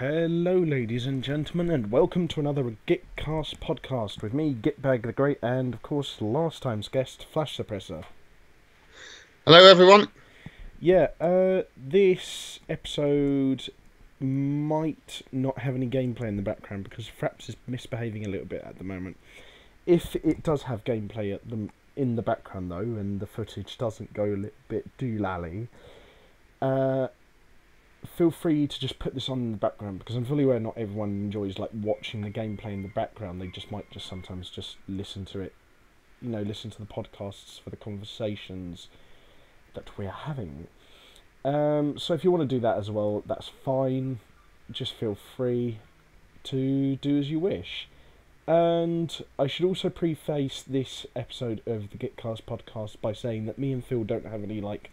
Hello, ladies and gentlemen, and welcome to another Gitcast podcast with me, Gitbag the Great, and of course, last time's guest, Flash Suppressor. Hello, everyone. Yeah, this episode might not have any gameplay in the background because Fraps is misbehaving a little bit at the moment. If it does have gameplay in the background though, and the footage doesn't go a little bit doolally, feel free to just put this on in the background because I'm fully aware not everyone enjoys like watching the gameplay in the background. They just might just sometimes just listen to it, listen to the podcasts for the conversations that we're having. So if you want to do that as well, that's fine. Just feel free to do as you wish. And I should also preface this episode of the Gitcast podcast by saying that me and Phil don't have any like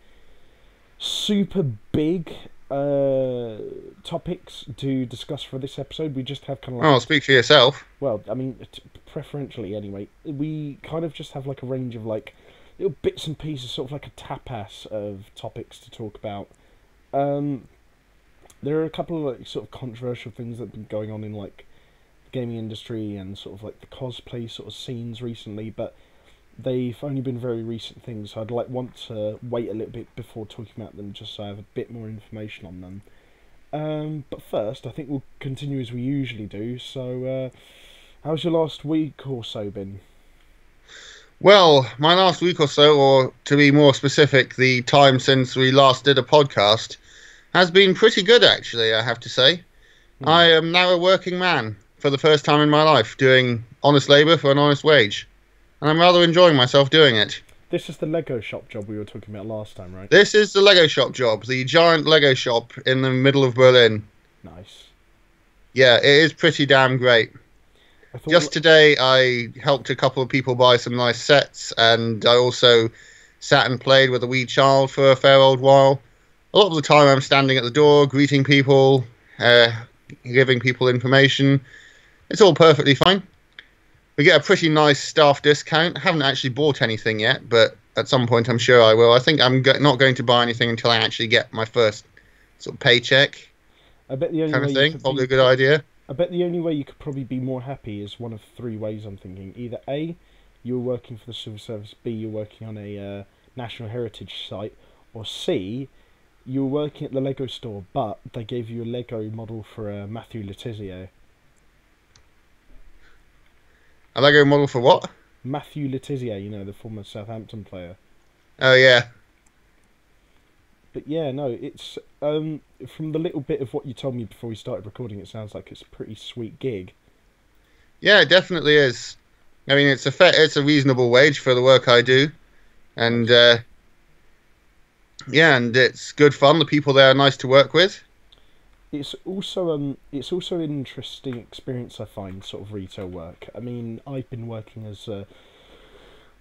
super big topics to discuss for this episode. We just have kind of like... Oh, speak for yourself. Well, I mean, preferentially anyway. We kind of just have like a range of like little bits and pieces, sort of like a tapas of topics to talk about. There are a couple of like sort of controversial things that have been going on in like the gaming industry and sort of like the cosplay sort of scenes recently, but they've only been very recent things, so I'd want to wait a little bit before talking about them just so I have a bit more information on them. But first, I think we'll continue as we usually do. So, how's your last week or so been? Well, my last week or so, or to be more specific, the time since we last did a podcast, has been pretty good, actually, I have to say. I am now a working man for the first time in my life, doing honest labour for an honest wage. And I'm rather enjoying myself doing it. This is the Lego shop job we were talking about last time, right? This is the Lego shop job, the giant Lego shop in the middle of Berlin. Nice. Yeah, it is pretty damn great. Just today, I helped a couple of people buy some nice sets, and I also sat and played with a wee child for a fair old while. A lot of the time, I'm standing at the door, greeting people, giving people information. It's all perfectly fine. We get a pretty nice staff discount. I haven't actually bought anything yet, but at some point I'm sure I will. I think I'm not going to buy anything until I actually get my first sort of paycheck. I bet the only kind of way thing. Probably a good idea. I bet the only way you could probably be more happy is one of three ways I'm thinking. Either A, you're working for the civil service, B, you're working on a national heritage site, or C, you're working at the Lego store, but they gave you a Lego model for Matthew Le Tissier. A Lego model for what? Matthew Le Tissier, the former Southampton player. Oh, yeah. But yeah, no, it's from the little bit of what you told me before we started recording, it sounds like it's a pretty sweet gig. Yeah, it definitely is. I mean, it's a reasonable wage for the work I do, and yeah, and it's good fun. The people there are nice to work with. It's also an interesting experience, I find, sort of retail work. I mean, I've been working as a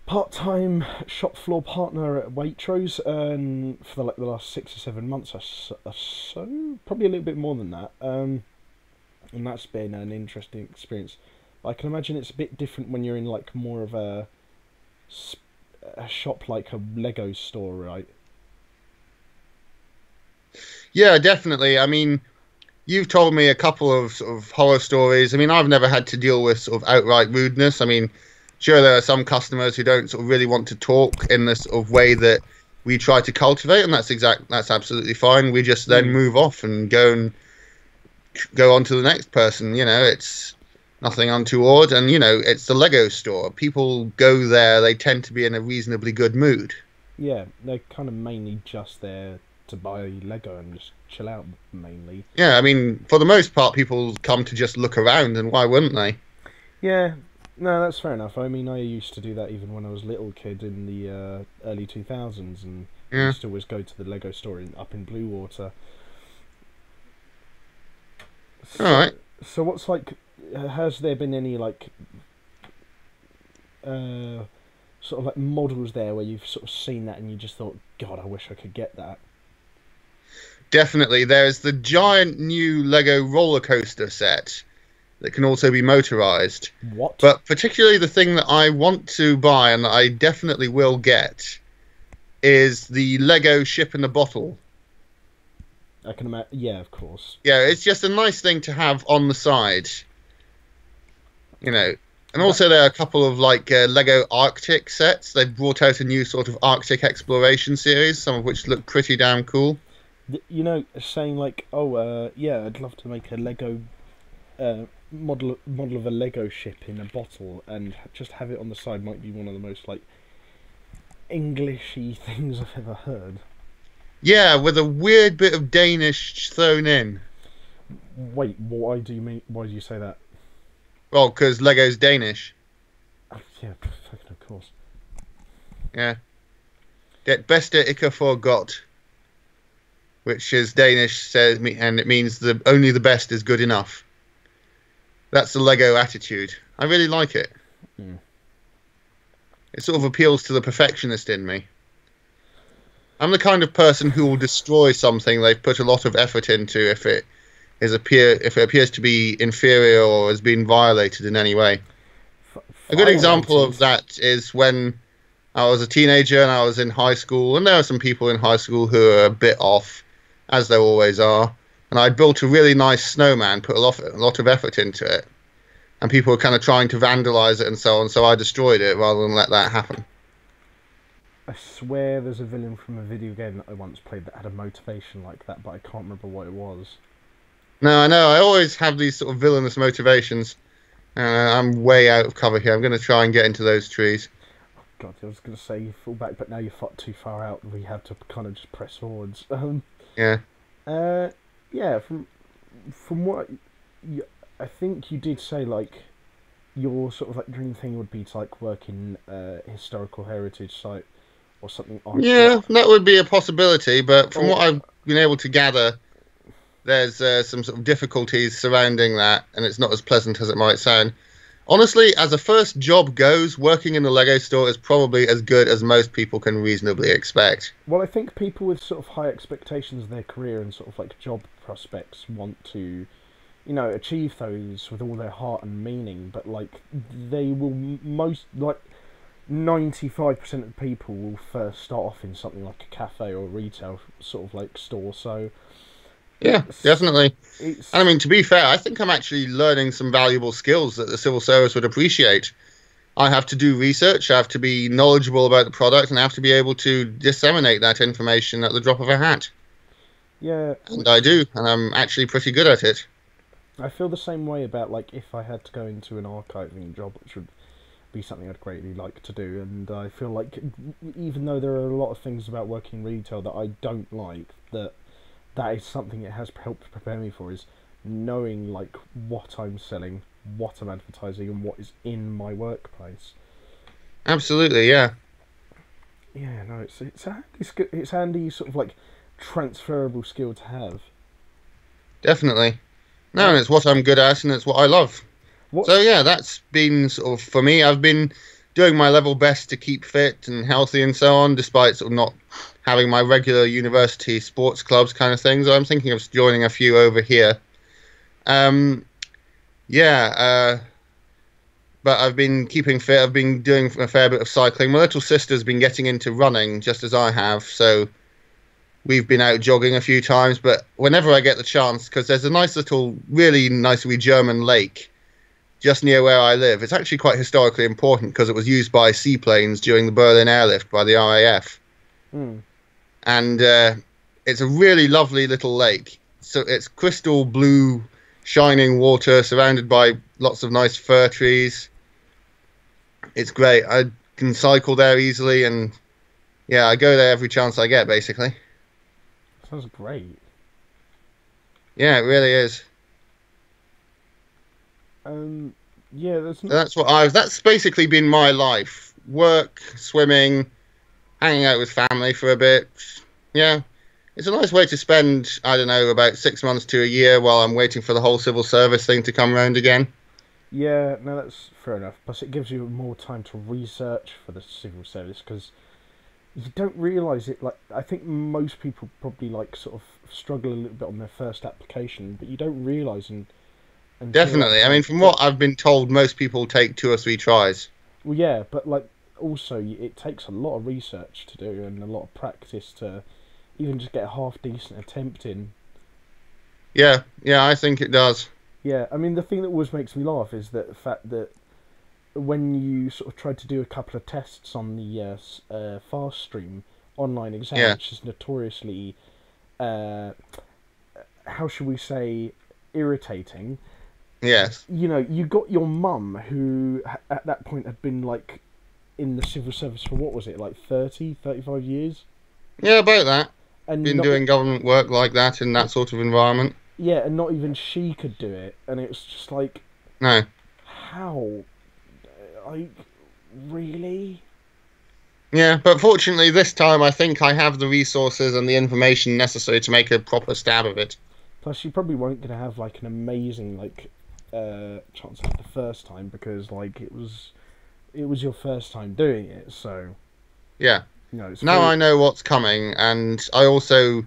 part-time shop floor partner at Waitrose for the last 6 or 7 months or so, probably a little bit more than that. And that's been an interesting experience. I can imagine it's a bit different when you're in like more of a shop like a Lego store, right? Yeah, definitely. I mean, you've told me a couple of sort of horror stories. I mean, I've never had to deal with sort of outright rudeness. I mean, sure, there are some customers who don't sort of really want to talk in this sort of way that we try to cultivate, and that's absolutely fine. We just then move off and go on to the next person. It's nothing untoward, and it's the Lego store. People go there; they tend to be in a reasonably good mood. Yeah, they're kind of mainly just there to buy Lego and just chill out, mainly. Yeah, I mean, for the most part, people come to just look around, and why wouldn't they? Yeah. No, that's fair enough. I mean, I used to do that even when I was a little kid in the early 2000s, and I used to always go to the Lego store up in Bluewater. Alright. So what's like, has there been any like, sort of like models there where you've sort of seen that and you just thought, God, I wish I could get that? Definitely. There's the giant new Lego roller coaster set that can also be motorized. What? But particularly the thing that I want to buy and that I definitely will get is the Lego ship in a bottle. I can imagine. Yeah, of course. Yeah, it's just a nice thing to have on the side, you know. And also, there are a couple of like Lego Arctic sets. They've brought out a new sort of Arctic exploration series, some of which look pretty damn cool. You know, saying like, oh, yeah, I'd love to make a Lego model of a Lego ship in a bottle and just have it on the side might be one of the most like Englishy things I've ever heard. Yeah, with a weird bit of Danish thrown in. Wait, why do you mean? Why do you say that? Well, because Lego's Danish. Oh, yeah, fucking of course. Yeah. Det bedste ikke for godt, which is Danish says, and it means only the best is good enough. That's the Lego attitude. I really like it. Mm. It sort of appeals to the perfectionist in me. I'm the kind of person who will destroy something they've put a lot of effort into if it appears to be inferior or has been violated in any way. A good example of that is when I was a teenager and I was in high school, and there are some people in high school who are a bit off, as there always are. And I built a really nice snowman, put a lot of effort into it, and people were kind of trying to vandalize it and so on. So I destroyed it rather than let that happen. I swear there's a villain from a video game that I once played that had a motivation like that, but I can't remember what it was. No, I know. I always have these sort of villainous motivations. I'm way out of cover here. I'm going to try and get into those trees. Oh God, I was going to say you fall back, but now you're too far out. We have to kind of just press forwards. Yeah. Yeah. From what I think you did say, like your sort of like dream thing would be to like work in a historical heritage site or something. Yeah, that would be a possibility. But from what I've been able to gather, there's some sort of difficulties surrounding that, and it's not as pleasant as it might sound. Honestly, as a first job goes, working in the Lego store is probably as good as most people can reasonably expect. Well, I think people with sort of high expectations of their career and sort of like job prospects want to, you know, achieve those with all their heart and meaning, but like they will 95% of people will first start off in something like a cafe or a retail sort of like store, so yeah, definitely. And I mean, to be fair, I think I'm actually learning some valuable skills that the civil service would appreciate. I have to do research, I have to be knowledgeable about the product, and I have to be able to disseminate that information at the drop of a hat. Yeah. And I do, and I'm actually pretty good at it. I feel the same way about, like, if I had to go into an archiving job, which would be something I'd greatly like to do, and I feel like, even though there are a lot of things about working in retail that I don't like, that is something it has helped prepare me for, is knowing like what I'm selling, what I'm advertising, and what is in my workplace. Absolutely, yeah. Yeah, no, it's handy sort of like transferable skill to have. Definitely. No, and it's what I'm good at, and it's what I love. So yeah, that's been sort of, for me, I've been doing my level best to keep fit and healthy and so on, despite sort of not having my regular university sports clubs kind of thing. So I'm thinking of joining a few over here. But I've been keeping fit. I've been doing a fair bit of cycling. My little sister's been getting into running just as I have, so we've been out jogging a few times. But whenever I get the chance, because there's a nice little, really nice wee German lake just near where I live. It's actually quite historically important because it was used by seaplanes during the Berlin airlift by the RAF. Mm. And it's a really lovely little lake. So it's crystal blue, shining water surrounded by lots of nice fir trees. It's great. I can cycle there easily, and yeah, I go there every chance I get, basically. Sounds great. Yeah, it really is. Yeah, that's basically been my life. Work, swimming, hanging out with family for a bit. Yeah. It's a nice way to spend, I don't know, about 6 months to a year while I'm waiting for the whole civil service thing to come round again. Yeah, no, that's fair enough. Plus, it gives you more time to research for the civil service, because you don't realise it. Like, I think most people probably, like, sort of struggle a little bit on their first application, but you don't realise Definitely. I mean, from what I've been told, most people take 2 or 3 tries. Well, yeah, but, like, also, it takes a lot of research to do and a lot of practice to even just get a half-decent attempt in Yeah, yeah, I think it does. Yeah, I mean, the thing that always makes me laugh is that the fact that when you sort of tried to do a couple of tests on the fast stream online exam, Yeah, which is notoriously, uh, how should we say, irritating. yes. You know, you got your mum, who at that point had been like in the civil service for what was it, like 30, 35 years? Yeah, about that. And Been not, doing government work like that in that sort of environment. yeah, and not even she could do it. And it was just like, No. how? Like, really? Yeah, but fortunately this time I think I have the resources and the information necessary to make a proper stab of it. Plus, you probably weren't going to have like an amazing like chance at the first time because like it was your first time doing it, so Yeah. you know it's Now very I know what's coming, and I also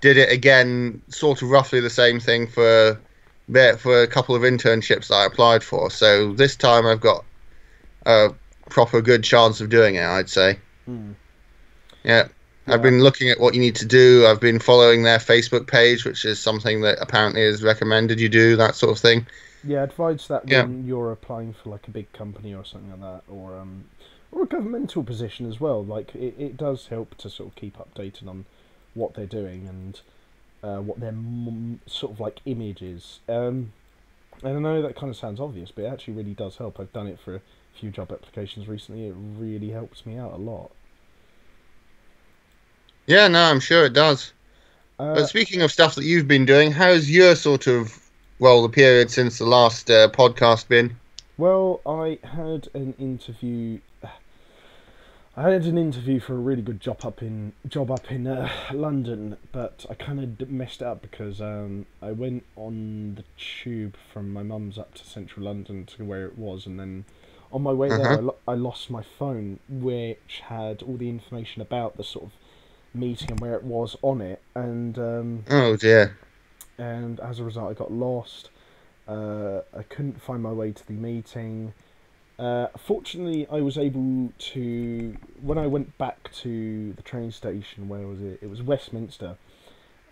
did it again, sort of roughly the same thing for a couple of internships that I applied for. So this time I've got a proper good chance of doing it, I'd say. hmm, Yeah. I've yeah, been looking at what you need to do. I've been following their Facebook page, which is something that apparently is recommended you do, that sort of thing. yeah. Advise that Yeah. when you're applying for like a big company or something like that, or a governmental position as well. Like it does help to sort of keep updated on what they're doing and what their sort of like image is. And I know that kind of sounds obvious, but it actually really does help. I've done it for a few job applications recently. It really helps me out a lot. Yeah, no, I'm sure it does. But Uh, speaking of stuff that you've been doing, how's your sort of, well, the period since the last podcast been? well, I had an interview. I had an interview for a really good job up in London, but I kind of messed it up because I went on the tube from my mum's up to central London to where it was, and then on my way there, Uh-huh. I lost my phone, which had all the information about the sort of meeting and where it was on it, Oh dear. and as a result, I got lost. I couldn't find my way to the meeting. Fortunately, I was able to. When I went back to the train station, where was it? It was Westminster.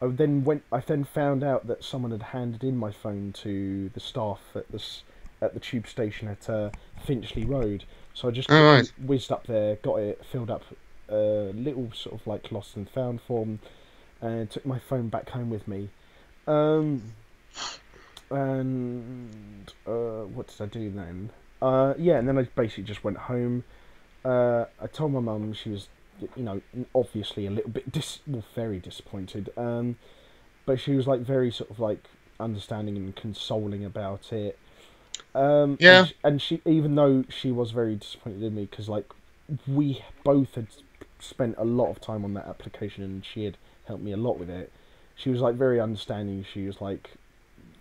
I then found out that someone had handed in my phone to the staff at the tube station at Finchley Road. So I just All quickly right. whizzed up there, got it, filled up a little sort of like lost and found form, and took my phone back home with me. Um, and what did I do then? Yeah, and then I basically just went home. I told my mum. She was, obviously a little bit very disappointed. But she was like very sort of like understanding and consoling about it. Yeah. And she, even though she was very disappointed in me, because like we both had spent a lot of time on that application, and she had helped me a lot with it. She was like very understanding. She was like,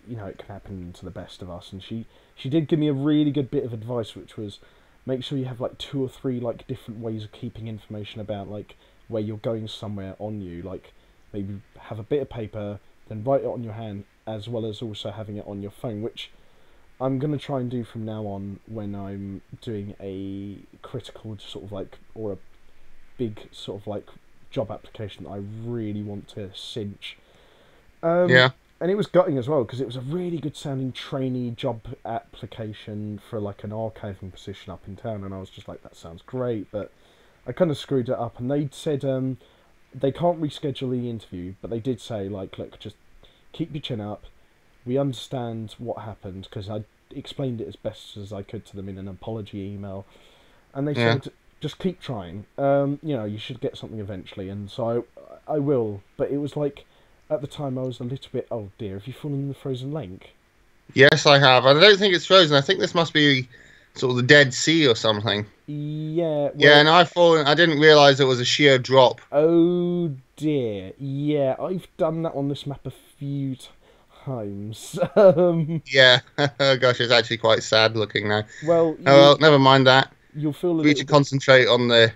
it can happen to the best of us, and she did give me a really good bit of advice, which was make sure you have like two or three like different ways of keeping information about like where you're going somewhere on you, like maybe have a bit of paper, then write it on your hand, as well as also having it on your phone, which I'm gonna try and do from now on when I'm doing a critical sort of like, or a big sort of like job application that I really want to cinch. Um, Yeah. and it was gutting as well because it was a really good sounding trainee job application for like an archiving position up in town, and I was just like, that sounds great, but I kind of screwed it up. And they said they can't reschedule the interview, but they did say like, look, just keep your chin up. We understand what happened because I explained it as best as I could to them in an apology email, and they Yeah. said just keep trying. You should get something eventually, and so I will. But it was like at the time I was a little bit, oh dear, have you fallen in the frozen lake? Yes, I have. I don't think it's frozen. I think this must be sort of the Dead Sea or something. Yeah, Yeah, well, and I've fallen. I didn't realize it was a sheer drop. oh dear, yeah, I've done that on this map a few times. Yeah. Oh gosh, it's actually quite sad looking now. Well, Oh well, never mind that. you'll feel a We little should bit, concentrate on the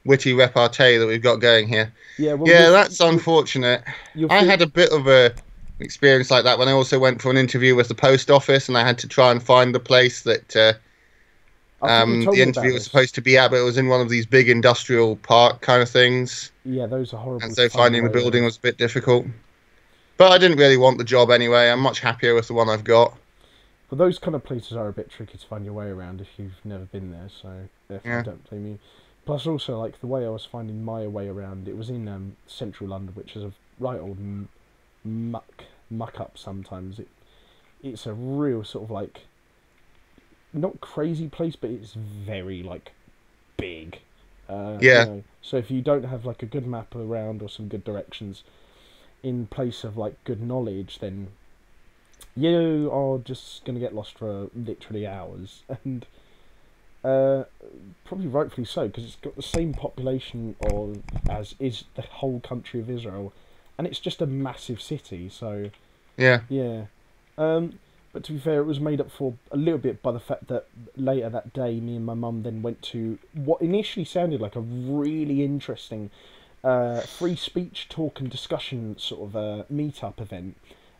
witty repartee that we've got going here. yeah. Well, Yeah, that's unfortunate. you'll I feel. had a bit of a experience like that when I also went for an interview with the post office, and I had to try and find the place that I think you told the me about interview was this. supposed to be at, but it was in one of these big industrial park kind of things, Yeah, those are and horrible to so find your finding the way building there. was a bit difficult. But I didn't really want the job anyway. I'm much happier with the one I've got. But those kind of places are a bit tricky to find your way around if you've never been there, so therefore I don't blame you. Plus, also, like, the way I was finding my way around, it was in central London, which is a right old muck up sometimes. It's a real sort of, like, not crazy place, but it's very, like, big. Yeah. You know, so if you don't have, like, a good map around or some good directions in place of, like, good knowledge, then you are just going to get lost for literally hours. And probably rightfully so, because it's got the same population as is the whole country of Israel, and it's just a massive city. So yeah. But to be fair, it was made up for a little bit by the fact that later that day, me and my mum then went to what initially sounded like a really interesting free speech talk and discussion sort of meet-up event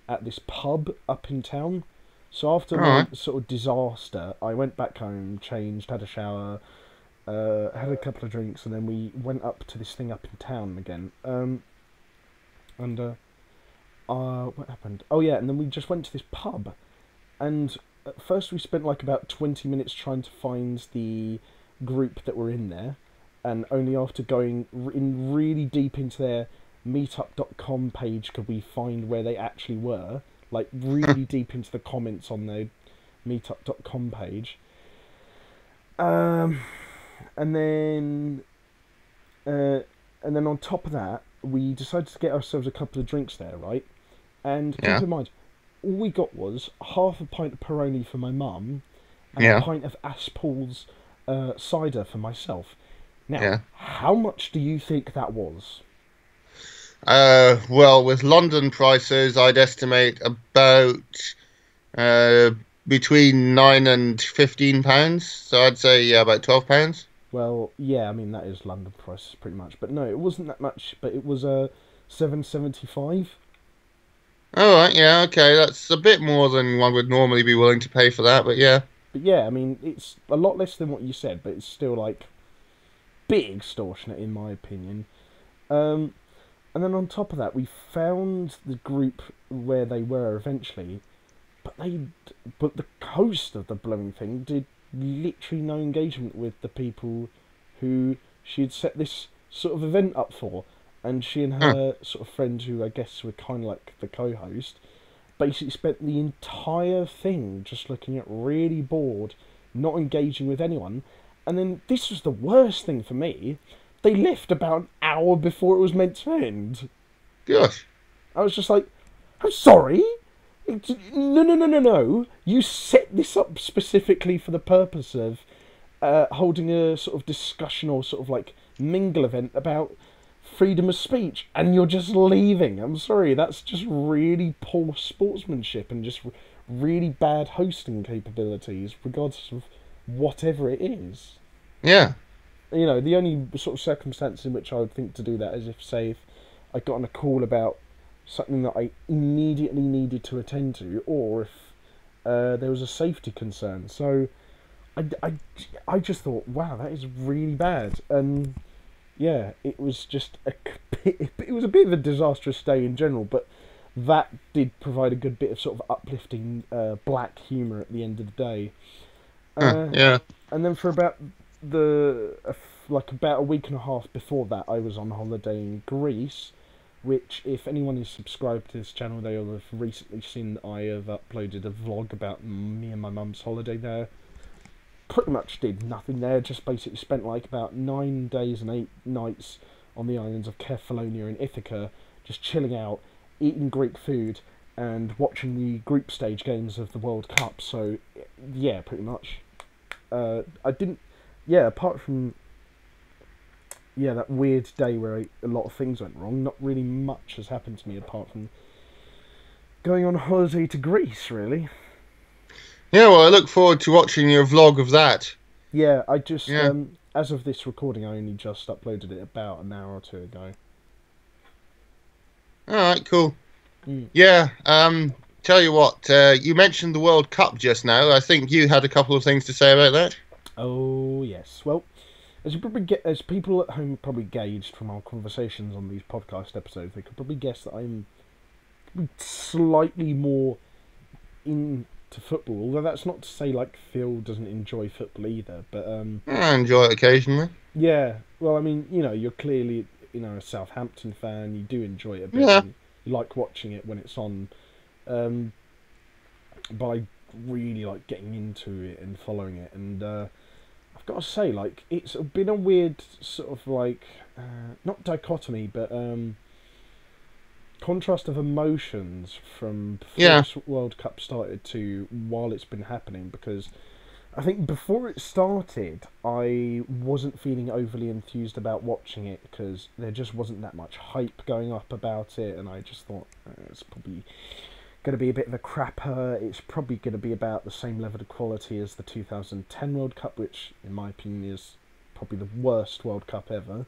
at this pub up in town. So after my sort of disaster, I went back home, changed, had a shower, had a couple of drinks, and then we went up to this thing up in town again. What happened? Oh yeah, and then we just went to this pub, and at first we spent like about 20 minutes trying to find the group that were in there, and only after going in really deep into their meetup.com page could we find where they actually were. Like, really deep into the comments on the meetup.com page. And then on top of that, we decided to get ourselves a couple of drinks there, right? And keep in mind, all we got was half a pint of Peroni for my mum and a pint of Aspall's cider for myself. Now, how much do you think that was? Well, with London prices, I'd estimate about between £9 and £15. So I'd say about £12. Well, yeah, I mean that is London prices pretty much, but no, it wasn't that much. But it was £7.75. All right, yeah, okay, that's a bit more than one would normally be willing to pay for that, but yeah. But yeah, I mean it's a lot less than what you said, but it's still like big extortionate in my opinion. And then on top of that, we found the group where they were eventually, but the host of the blowing thing did literally no engagement with the people who she had set this sort of event up for, and she and her sort of friends, who I guess were kind of like the co-host, basically spent the entire thing just looking at really bored, not engaging with anyone. And then this was the worst thing for me. They left about an hour before it was meant to end. Gosh. I was just like, I'm sorry? No. You set this up specifically for the purpose of holding a sort of discussion or sort of like mingle event about freedom of speech, and you're just leaving. I'm sorry, that's just really poor sportsmanship and just really bad hosting capabilities, regardless of whatever it is. Yeah. You know, the only sort of circumstance in which I would think to do that is if I got on a call about something that I immediately needed to attend to, or if there was a safety concern. So I just thought, wow, that is really bad. And yeah, it was just it was a bit of a disastrous day in general, but that did provide a good bit of sort of uplifting black humour at the end of the day. Yeah. And then for about about a week and a half before that, I was on holiday in Greece, which, if anyone is subscribed to this channel, they will have recently seen that I have uploaded a vlog about me and my mum's holiday there. Pretty much did nothing there, just basically spent like about 9 days and 8 nights on the islands of Kefalonia and Ithaca, just chilling out, eating Greek food, and watching the group stage games of the World Cup. So, yeah, pretty much. Apart from that weird day where a lot of things went wrong, not really much has happened to me apart from going on holiday to Greece, really. Yeah, well, I look forward to watching your vlog of that. Yeah, I just, as of this recording, I only just uploaded it about an hour or two ago. Alright, cool. Yeah, tell you what, you mentioned the World Cup just now. I think you had a couple of things to say about that. Oh, yes. Well, as people at home probably gauged from our conversations on these podcast episodes, they could probably guess that I'm slightly more into football. Although that's not to say like Phil doesn't enjoy football either. But I enjoy it occasionally. yeah, well, I mean, you're clearly a Southampton fan. You do enjoy it a bit. Yeah. And you like watching it when it's on. Um, but I really like getting into it and following it. And I've got to say, like, it's been a weird sort of like not dichotomy, but contrast of emotions from before this World Cup started to while it's been happening, because I think before it started I wasn't feeling overly enthused about watching it because there just wasn't that much hype going up about it, and I just thought it's probably going to be a bit of a crapper. It's probably going to be about the same level of quality as the 2010 World Cup, which in my opinion is probably the worst World Cup ever.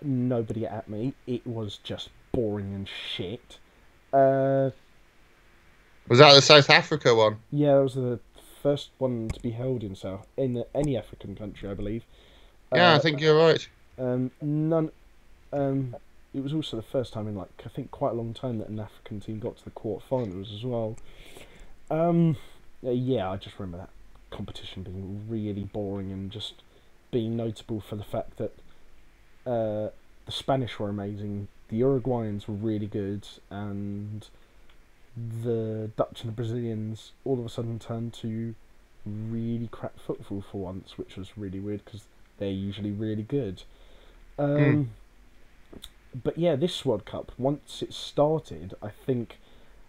Nobody at me. It was just boring and shit. Was that the South Africa one? Yeah, it was the first one to be held in any African country, I believe. Yeah, I think you're right. None. It was also the first time in I think quite a long time that an African team got to the quarterfinals as well. Yeah, I just remember that competition being really boring and just being notable for the fact that the Spanish were amazing, the Uruguayans were really good, and the Dutch and the Brazilians all of a sudden turned to really crap football for once, which was really weird because they're usually really good. But yeah, this World Cup, once it started, I think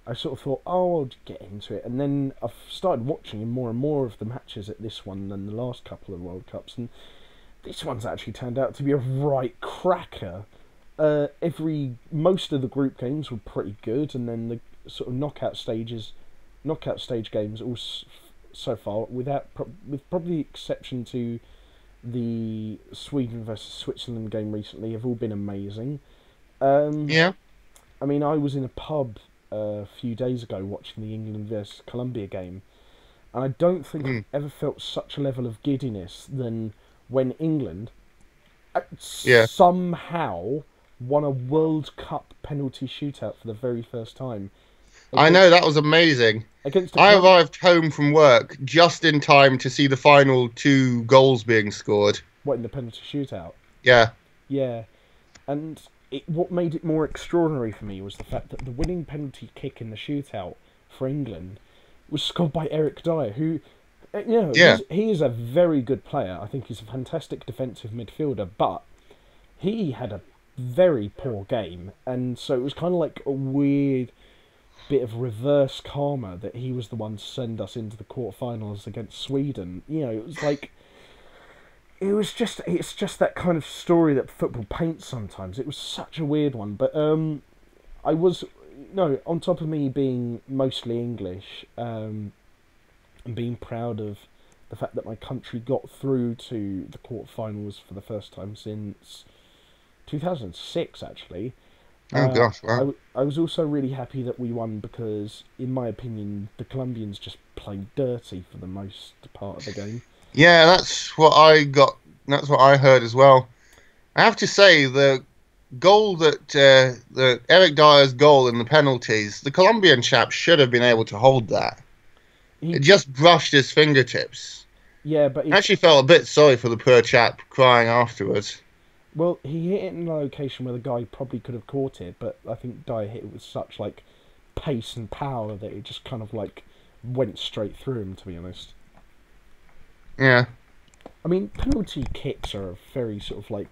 I sort of thought, oh, I'll get into it. And then I've started watching more and more of the matches at this one than the last couple of World Cups. And this one's actually turned out to be a right cracker. Most of the group games were pretty good. And then the sort of knockout stage games, all so far, with probably the exception to the Sweden versus Switzerland game recently, have all been amazing. Yeah. I mean, I was in a pub a few days ago watching the England versus Colombia game, and I don't think I've ever felt such a level of giddiness than when England somehow won a World Cup penalty shootout for the very first time. I know, that was amazing. I arrived home from work just in time to see the final 2 goals being scored. What, in the penalty shootout? Yeah. Yeah. And what made it more extraordinary for me was the fact that the winning penalty kick in the shootout for England was scored by Eric Dyer, who, he is a very good player. I think he's a fantastic defensive midfielder, but he had a very poor game, and so it was kind of like a weird bit of reverse karma that he was the one to send us into the quarterfinals against Sweden. It was like it's just that kind of story that football paints sometimes. It was such a weird one, but I was on top of me being mostly English and being proud of the fact that my country got through to the quarterfinals for the first time since 2006, actually. Oh gosh, wow. I was also really happy that we won because, in my opinion, the Colombians just played dirty for the most part of the game. Yeah, that's what I got. That's what I heard as well. I have to say, the goal the Eric Dyer's goal in the penalties, the Colombian chap should have been able to hold that. It just brushed his fingertips. Yeah, but I actually felt a bit sorry for the poor chap crying afterwards. Well, he hit it in a location where the guy probably could have caught it, but I think Dyer hit it with such pace and power that it just kind of went straight through him, to be honest. Yeah. I mean, penalty kicks are a very sort of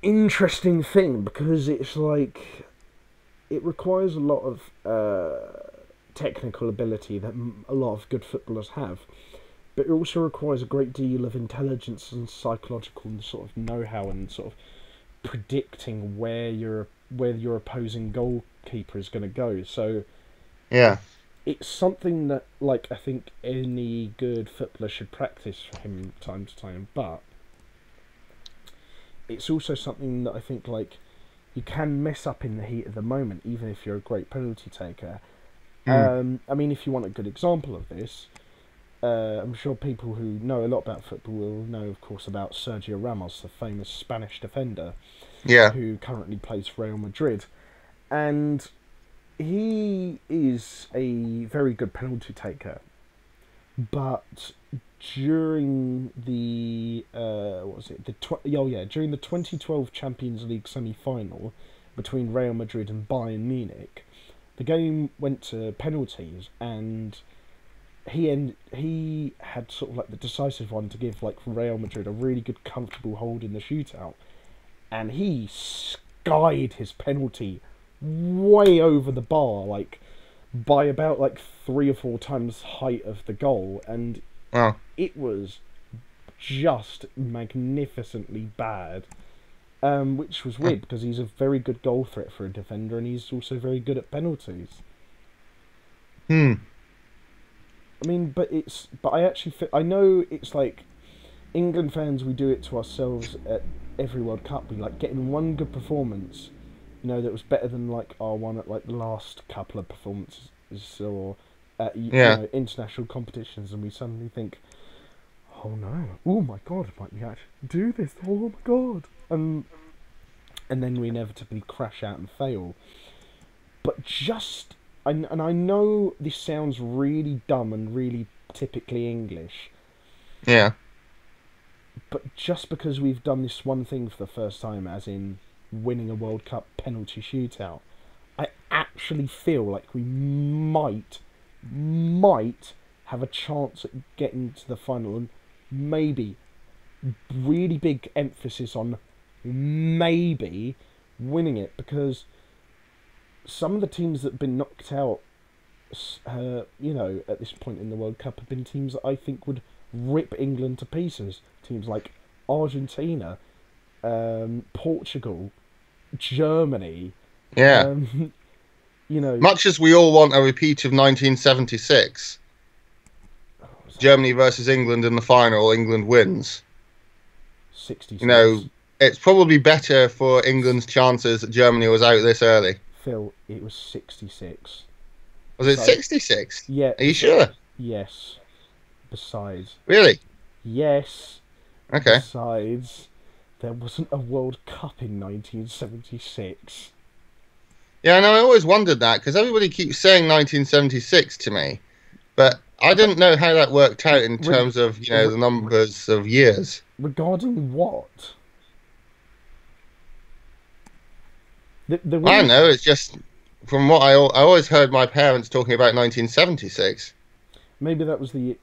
interesting thing because it's it requires a lot of technical ability that a lot of good footballers have. But it also requires a great deal of intelligence and psychological sort of know-how and sort of predicting where your opposing goalkeeper is going to go. So, yeah, it's something that I think any good footballer should practice from time to time. But it's also something that I think you can mess up in the heat of the moment, even if you're a great penalty taker. I mean, if you want a good example of this. I'm sure people who know a lot about football will know, of course, about Sergio Ramos, the famous Spanish defender, who currently plays for Real Madrid. and he is a very good penalty taker. But during the what was it? During the 2012 Champions League semi-final between Real Madrid and Bayern Munich, the game went to penalties, and he had sort of like the decisive one to give like Real Madrid a really good comfortable hold in the shootout, and he skied his penalty way over the bar, like by about like 3 or 4 times height of the goal, and Wow. it was just magnificently bad. Which was weird because he's a very good goal threat for a defender, and he's also very good at penalties. Hmm. I mean, but I actually I know it's like England fans, we do it to ourselves at every World Cup. We like getting one good performance, that was better than like our one at like the last couple of performances or at international competitions, and we suddenly think, oh no, oh my god, might we actually do this? Oh my god, and then we inevitably crash out and fail. But and I know this sounds really dumb and really typically English. Yeah. But just because we've done this one thing for the first time, as in winning a World Cup penalty shootout, I actually feel like we might have a chance at getting to the final, and maybe, really big emphasis on maybe winning it, because some of the teams that have been knocked out, at this point in the World Cup, have been teams that I think would rip England to pieces. Teams like Argentina, Portugal, Germany. Yeah. Much as we all want a repeat of 1976, Germany versus England in the final, England wins. 66. It's probably better for England's chances that Germany was out this early. Phil, it was 66. Was it 66? Yeah. Are you sure? Yes. Besides. Really? Yes. Okay. Besides, there wasn't a World Cup in 1976. Yeah, no, I always wondered that, because everybody keeps saying 1976 to me, but I didn't know how that worked out in terms of, the numbers of years. Regarding what? I don't know, it's just, from what I always heard my parents talking about 1976. Maybe that was I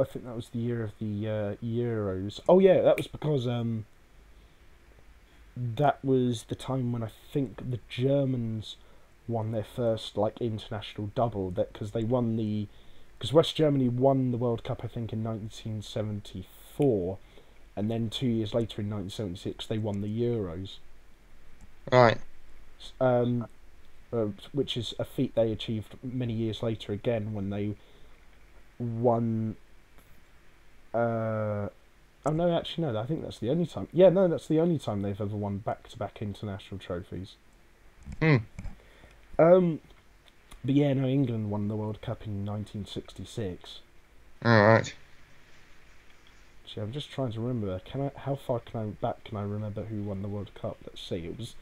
think that was the year of the Euros. Oh yeah, that was because that was the time when I think the Germans won their first like international double. Because West Germany won the World Cup, I think, in 1974, and then 2 years later in 1976 they won the Euros. Right. Which is a feat they achieved many years later again when they won. Oh no, actually no. I think that's the only time. Yeah, no, that's the only time they've ever won back-to-back international trophies. Hmm. But yeah, no, England won the World Cup in 1966. All right. Actually, I'm just trying to remember. How far back can I remember who won the World Cup? Let's see. It was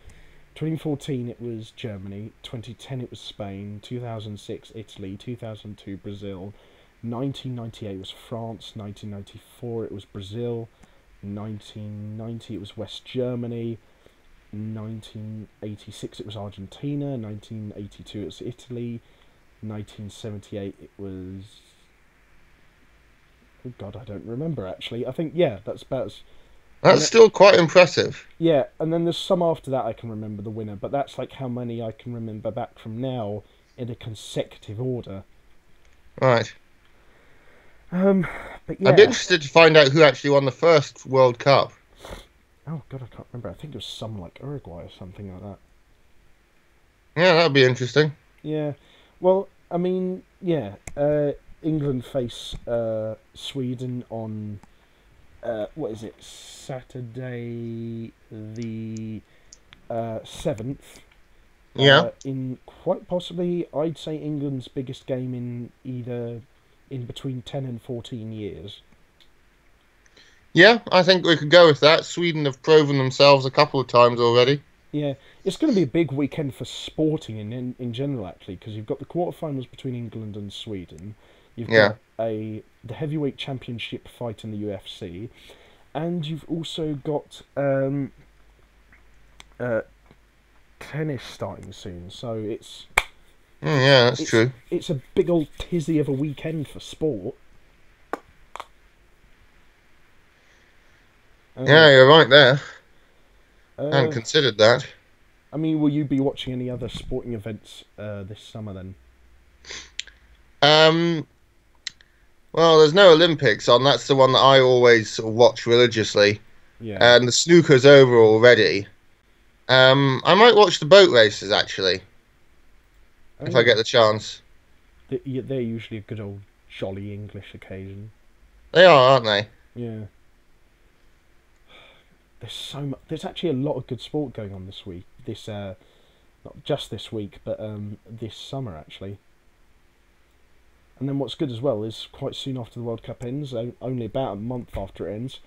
2014. It was Germany. 2010. It was Spain. 2006. Italy. 2002. Brazil. 1998 was France. 1994 it was Brazil. 1990 it was West Germany. 1986 it was Argentina. 1982 it was Italy. 1978 it was... oh God, I don't remember actually. I think, yeah, that's about... That's still quite impressive. Yeah, and then there's some after that I can remember the winner, but that's like how many I can remember back from now in a consecutive order. Right. But yeah. I'd be interested to find out who actually won the first World Cup. Oh God, I can't remember. I think it was some like Uruguay or something like that. Yeah, that'd be interesting. Yeah. Well, I mean, yeah. England face Sweden on what is it? Saturday the 7th. Yeah. In quite possibly, I'd say England's biggest game in between 10 and 14 years. Yeah, I think we could go with that. Sweden have proven themselves a couple of times already. Yeah, it's going to be a big weekend for sporting in general, actually, because you've got the quarterfinals between England and Sweden. You've Yeah. got the heavyweight championship fight in the UFC, and you've also got uh, tennis starting soon. So Yeah, that's true. it's a big old tizzy of a weekend for sport. Yeah, you're right there. I hadn't Uh, considered that. I mean, will you be watching any other sporting events this summer then? Um, well, there's no Olympics on. That's the one that I always sort of watch religiously. Yeah. And the snooker's over already. I might watch the boat races actually, if I Oh, get the chance. they're usually a good old jolly English occasion. They are, aren't they? Yeah. There's so much. There's actually a lot of good sport going on this week. Not just this week, but this summer actually. And then what's good as well is quite soon after the World Cup ends, only about a month after it ends,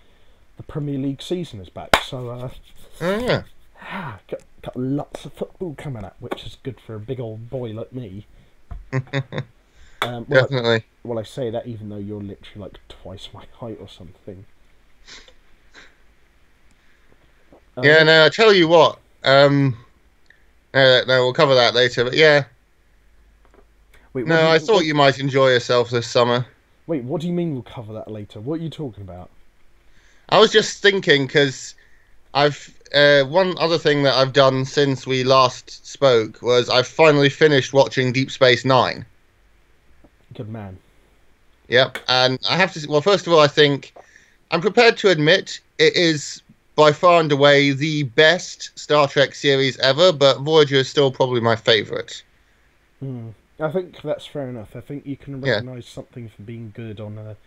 the Premier League season is back. So Oh, yeah. got lots of football coming up, which is good for a big old boy like me. Definitely. Well, I say that even though you're literally like twice my height or something. Yeah, no, I tell you what. No, we'll cover that later. But yeah, Wait, no, I thought you might enjoy yourself this summer. Wait, what do you mean we'll cover that later? What are you talking about? I was just thinking because I've one other thing that I've done since we last spoke was I've finally finished watching Deep Space Nine. Good man. Yep, and I have to. Well, first of all, I think I'm prepared to admit it is by far and away the best Star Trek series ever, but Voyager is still probably my favourite. I think that's fair enough. I think you can recognise something for being good on a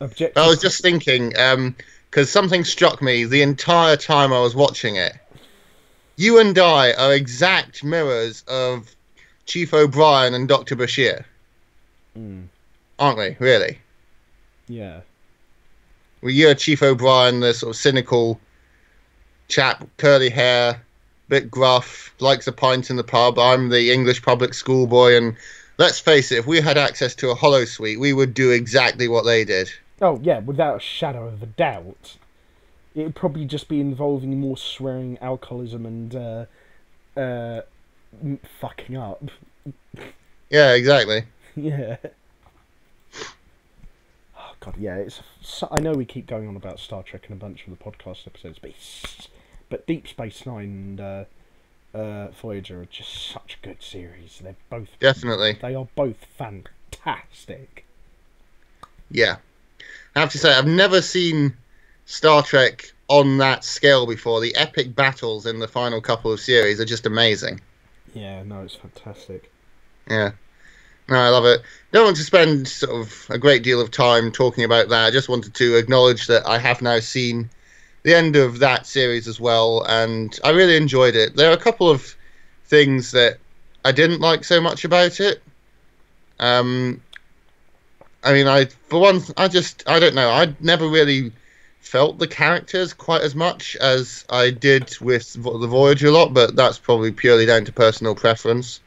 objective. I was just thinking, because something struck me the entire time I was watching it. You and I are exact mirrors of Chief O'Brien and Dr. Bashir. Aren't we, really? Yeah. Well, you're Chief O'Brien, the sort of cynical chap, curly hair, bit gruff, likes a pint in the pub. I'm the English public school boy, and let's face it, if we had access to a holosuite, we would do exactly what they did. Oh, yeah, without a shadow of a doubt. It would probably just be involving more swearing, alcoholism, and fucking up. Yeah, exactly. Yeah. Oh god, yeah. I know we keep going on about Star Trek in a bunch of the podcast episodes, but Deep Space Nine and Voyager are just such good series. They're both Definitely. They are both fantastic. Yeah, I have to say I've never seen Star Trek on that scale before. The epic battles in the final couple of series are just amazing. Yeah, no, it's fantastic. Yeah. No, I love it. Don't want to spend sort of a great deal of time talking about that. I just wanted to acknowledge that I have now seen the end of that series as well, and I really enjoyed it. There are a couple of things that I didn't like so much about it. I mean, I don't know. I'd never really felt the characters quite as much as I did with the Voyager a lot, but that's probably purely down to personal preference.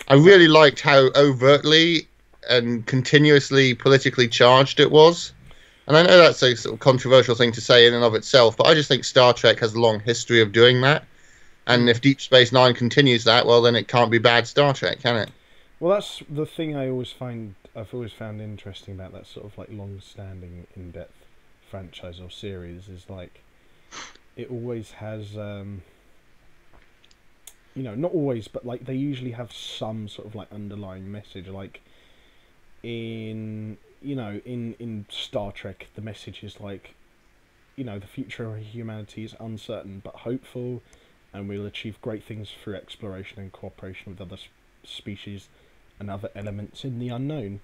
I really liked how overtly and continuously politically charged it was. And I know that's a sort of controversial thing to say in and of itself, but I just think Star Trek has a long history of doing that. And if Deep Space Nine continues that, well, then it can't be bad Star Trek, can it? Well, that's the thing I've always found interesting about that sort of like long-standing, in-depth franchise or series is like it always has not always, but like they usually have some sort of like underlying message. Like in Star Trek, the message is like, the future of humanity is uncertain but hopeful, and we'll achieve great things through exploration and cooperation with other species and other elements in the unknown.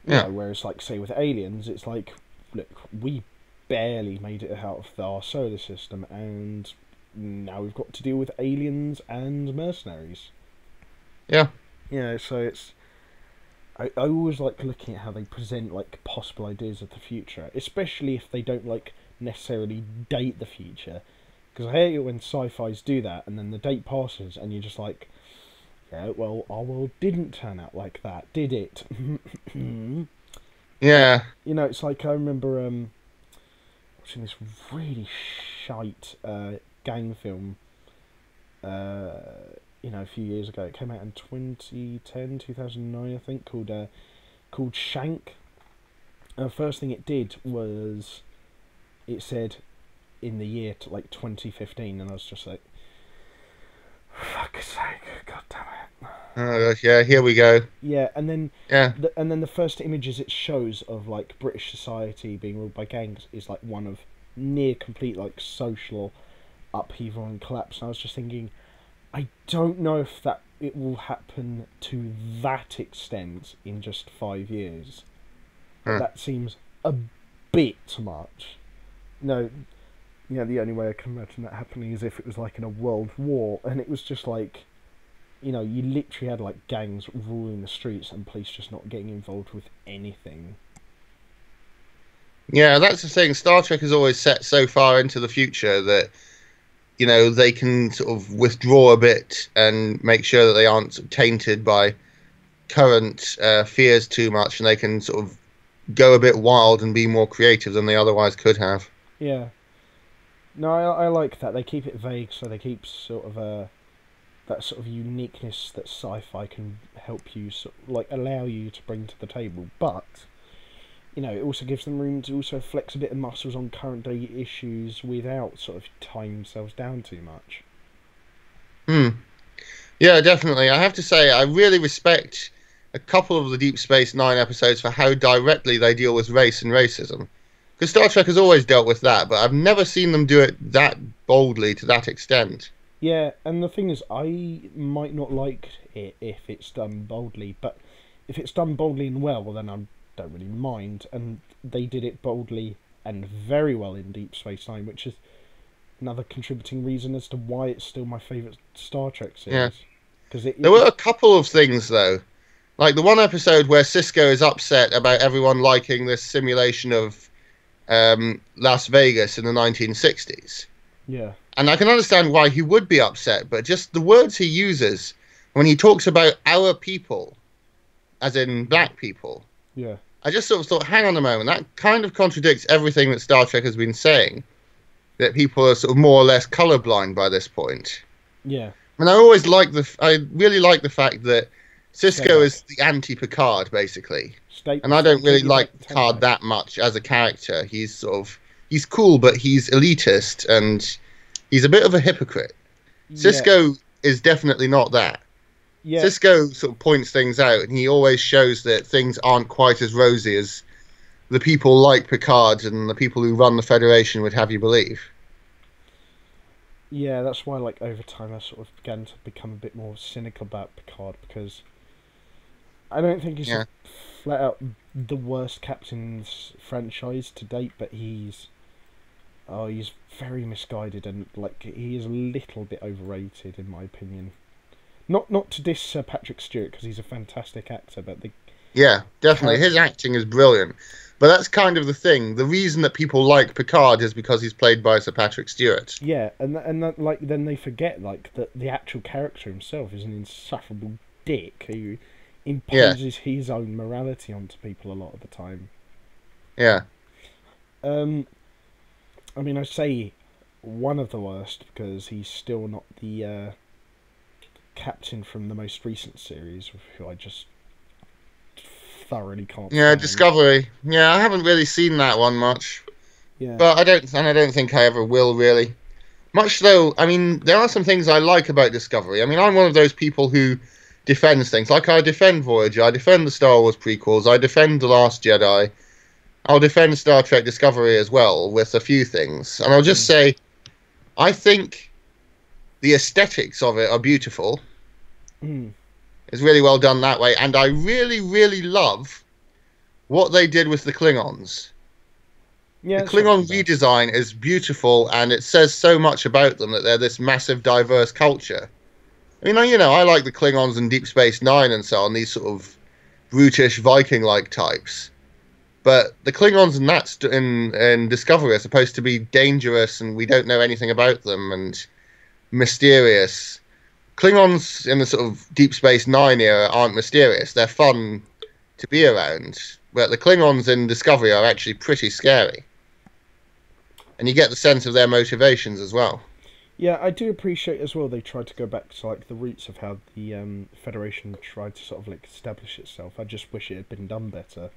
Yeah. Whereas like say with Aliens, it's like, look, we barely made it out of our solar system, and now we've got to deal with aliens and mercenaries. Yeah. Yeah, so it's... I always like looking at how they present like possible ideas of the future, especially if they don't like necessarily date the future. Because I hate it when sci-fis do that, and then the date passes, and you're just like, yeah, well, our world didn't turn out like that, did it? Yeah. You know, it's like I remember watching this really shite gang film, you know, a few years ago. It came out in 2010, 2009, I think, called Shank. And the first thing it did was it said in the year to like 2015, and I was just like, fuck's sake, god damn it. Oh gosh, yeah, here we go. Yeah, and then Yeah. the first images it shows of like British society being ruled by gangs is like one of near complete like social upheaval and collapse. And I was just thinking, I don't know if that it will happen to that extent in just 5 years. That seems a bit much. No, you know, the only way I can imagine that happening is if it was like in a world war, and it was just like, you know, you literally had like gangs ruling the streets and police just not getting involved with anything. Yeah, that's the thing. Star Trek is always set so far into the future that, you know, they can sort of withdraw a bit and make sure that they aren't sort of tainted by current fears too much, and they can sort of go a bit wild and be more creative than they otherwise could have. Yeah. No, I like that. They keep it vague, so they keep sort of that sort of uniqueness that sci-fi can help you, like allow you to bring to the table. But, you know, it also gives them room to also flex a bit of muscles on current day issues without sort of tying themselves down too much. Yeah, definitely. I have to say, I really respect a couple of the Deep Space Nine episodes for how directly they deal with race and racism. Because Star Trek has always dealt with that, but I've never seen them do it that boldly to that extent. Yeah, and the thing is, I might not like it if it's done boldly, but if it's done boldly and well, then I don't really mind. And they did it boldly and very well in Deep Space Nine, which is another contributing reason as to why it's still my favourite Star Trek series. Yeah. There were a couple of things, though. Like the one episode where Sisko is upset about everyone liking this simulation of Las Vegas in the 1960s. Yeah. And I can understand why he would be upset, but just the words he uses when he talks about our people, as in black people. Yeah. I just sort of thought, hang on a moment, that kind of contradicts everything that Star Trek has been saying, that people are sort of more or less colorblind by this point. Yeah. And I really like the fact that Sisko is the anti-Picard, basically. And I don't really like Picard that much as a character. He's cool, but he's elitist, and he's a bit of a hypocrite. Sisko is definitely not that. Yeah. Sisko sort of points things out, and he always shows that things aren't quite as rosy as the people like Picard and the people who run the Federation would have you believe. Yeah, that's why, like, over time I sort of began to become a bit more cynical about Picard, because I don't think he's flat out the worst captain's franchise to date, but he's very misguided, and like he is a little bit overrated in my opinion. Not to diss Sir Patrick Stewart, because he's a fantastic actor, but definitely his acting is brilliant. But that's kind of the thing. The reason that people like Picard is because he's played by Sir Patrick Stewart. Yeah, and like then they forget like that the actual character himself is an insufferable dick who imposes his own morality onto people a lot of the time. Yeah. I mean, I say one of the worst because he's still not the captain from the most recent series, who I just thoroughly can't. Yeah, stand. Discovery. Yeah, I haven't really seen that one much. Yeah. But I don't think I ever will really. Much though, I mean, there are some things I like about Discovery. I mean, I'm one of those people who defends things. Like, I defend Voyager, I defend the Star Wars prequels, I defend The Last Jedi. I'll defend Star Trek Discovery as well with a few things. And I'll just say, I think the aesthetics of it are beautiful. It's really well done that way. And I really, really love what they did with the Klingons. Yeah, the Klingon redesign is beautiful, and it says so much about them that they're this massive, diverse culture. I mean, you know, I like the Klingons in Deep Space Nine and so on, these sort of brutish Viking-like types. But the Klingons in in Discovery are supposed to be dangerous, and we don't know anything about them, and mysterious. Klingons in the sort of Deep Space Nine era aren't mysterious. They're fun to be around. But the Klingons in Discovery are actually pretty scary. And you get the sense of their motivations as well. Yeah, I do appreciate as well they tried to go back to like the roots of how the Federation tried to sort of like establish itself. I just wish it had been done better.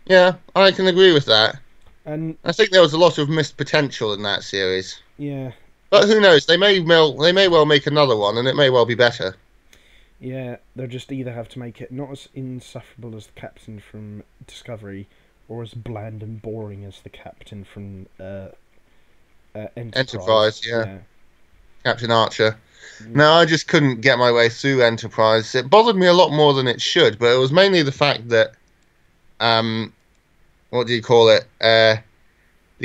Yeah, I can agree with that. And I think there was a lot of missed potential in that series. Yeah. But who knows? They may well make another one, and it may well be better. Yeah, they'll just either have to make it not as insufferable as the captain from Discovery, or as bland and boring as the captain from Enterprise, yeah. Captain Archer. No, I just couldn't get my way through Enterprise. It bothered me a lot more than it should, but it was mainly the fact that, what do you call it? The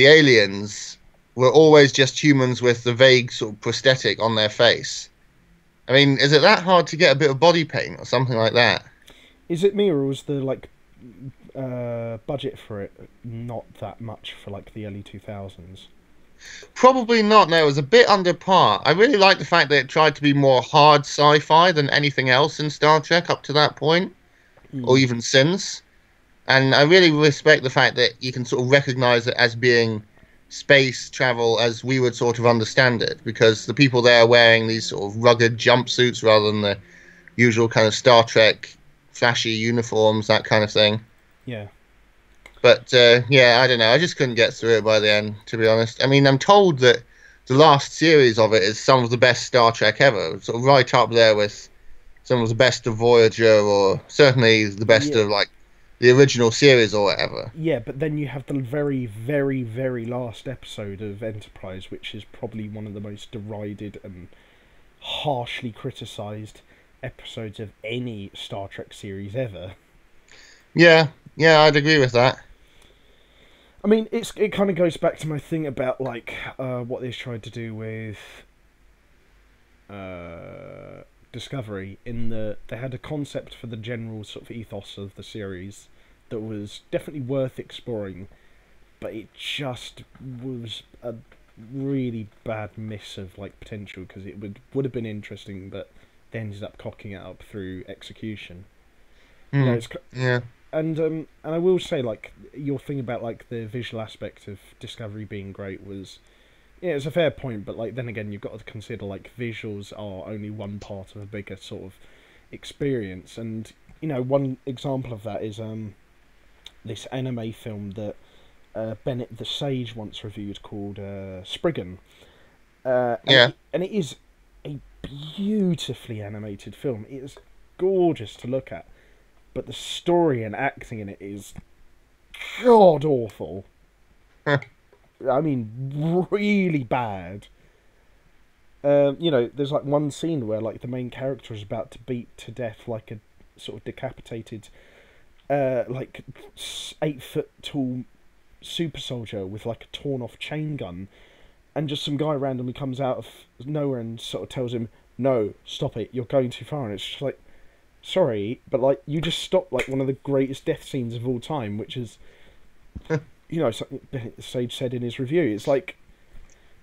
aliens were always just humans with the vague sort of prosthetic on their face. I mean, is it that hard to get a bit of body paint or something like that? Is it me, or was the like budget for it not that much for like the early 2000s? Probably not. No, it was a bit under par. I really like the fact that it tried to be more hard sci-fi than anything else in Star Trek up to that point, or even since. And I really respect the fact that you can sort of recognize it as being space travel as we would sort of understand it, because the people there are wearing these sort of rugged jumpsuits rather than the usual kind of Star Trek flashy uniforms, that kind of thing. Yeah. But, yeah, I don't know. I just couldn't get through it by the end, to be honest. I mean, I'm told that the last series of it is some of the best Star Trek ever. Sort of right up there with some of the best of Voyager, or certainly the best of, like, the original series or whatever. Yeah, but then you have the very, very, very last episode of Enterprise, which is probably one of the most derided and harshly criticised episodes of any Star Trek series ever. Yeah, I'd agree with that. I mean, it kind of goes back to my thing about like what they tried to do with Discovery, in the they had a concept for the general sort of ethos of the series that was definitely worth exploring, but it just was a really bad miss of like potential, because it would have been interesting, but they ended up cocking it up through execution. Yeah. And I will say, like, your thing about like the visual aspect of Discovery being great was, yeah, it's a fair point, but like then again, you've got to consider like visuals are only one part of a bigger sort of experience. And you know, one example of that is this anime film that Bennett the Sage once reviewed called Spriggan. And it is a beautifully animated film. It is gorgeous to look at, but the story and acting in it is god awful. I mean, really bad. You know, there's like one scene where like the main character is about to beat to death like a sort of decapitated, like 8-foot tall super soldier with like a torn off chain gun, and just some guy randomly comes out of nowhere and sort of tells him, "No, stop it, you're going too far." And it's just like, sorry, but like you just stopped like one of the greatest death scenes of all time, which is, you know, something Bennett the Sage said in his review. It's like,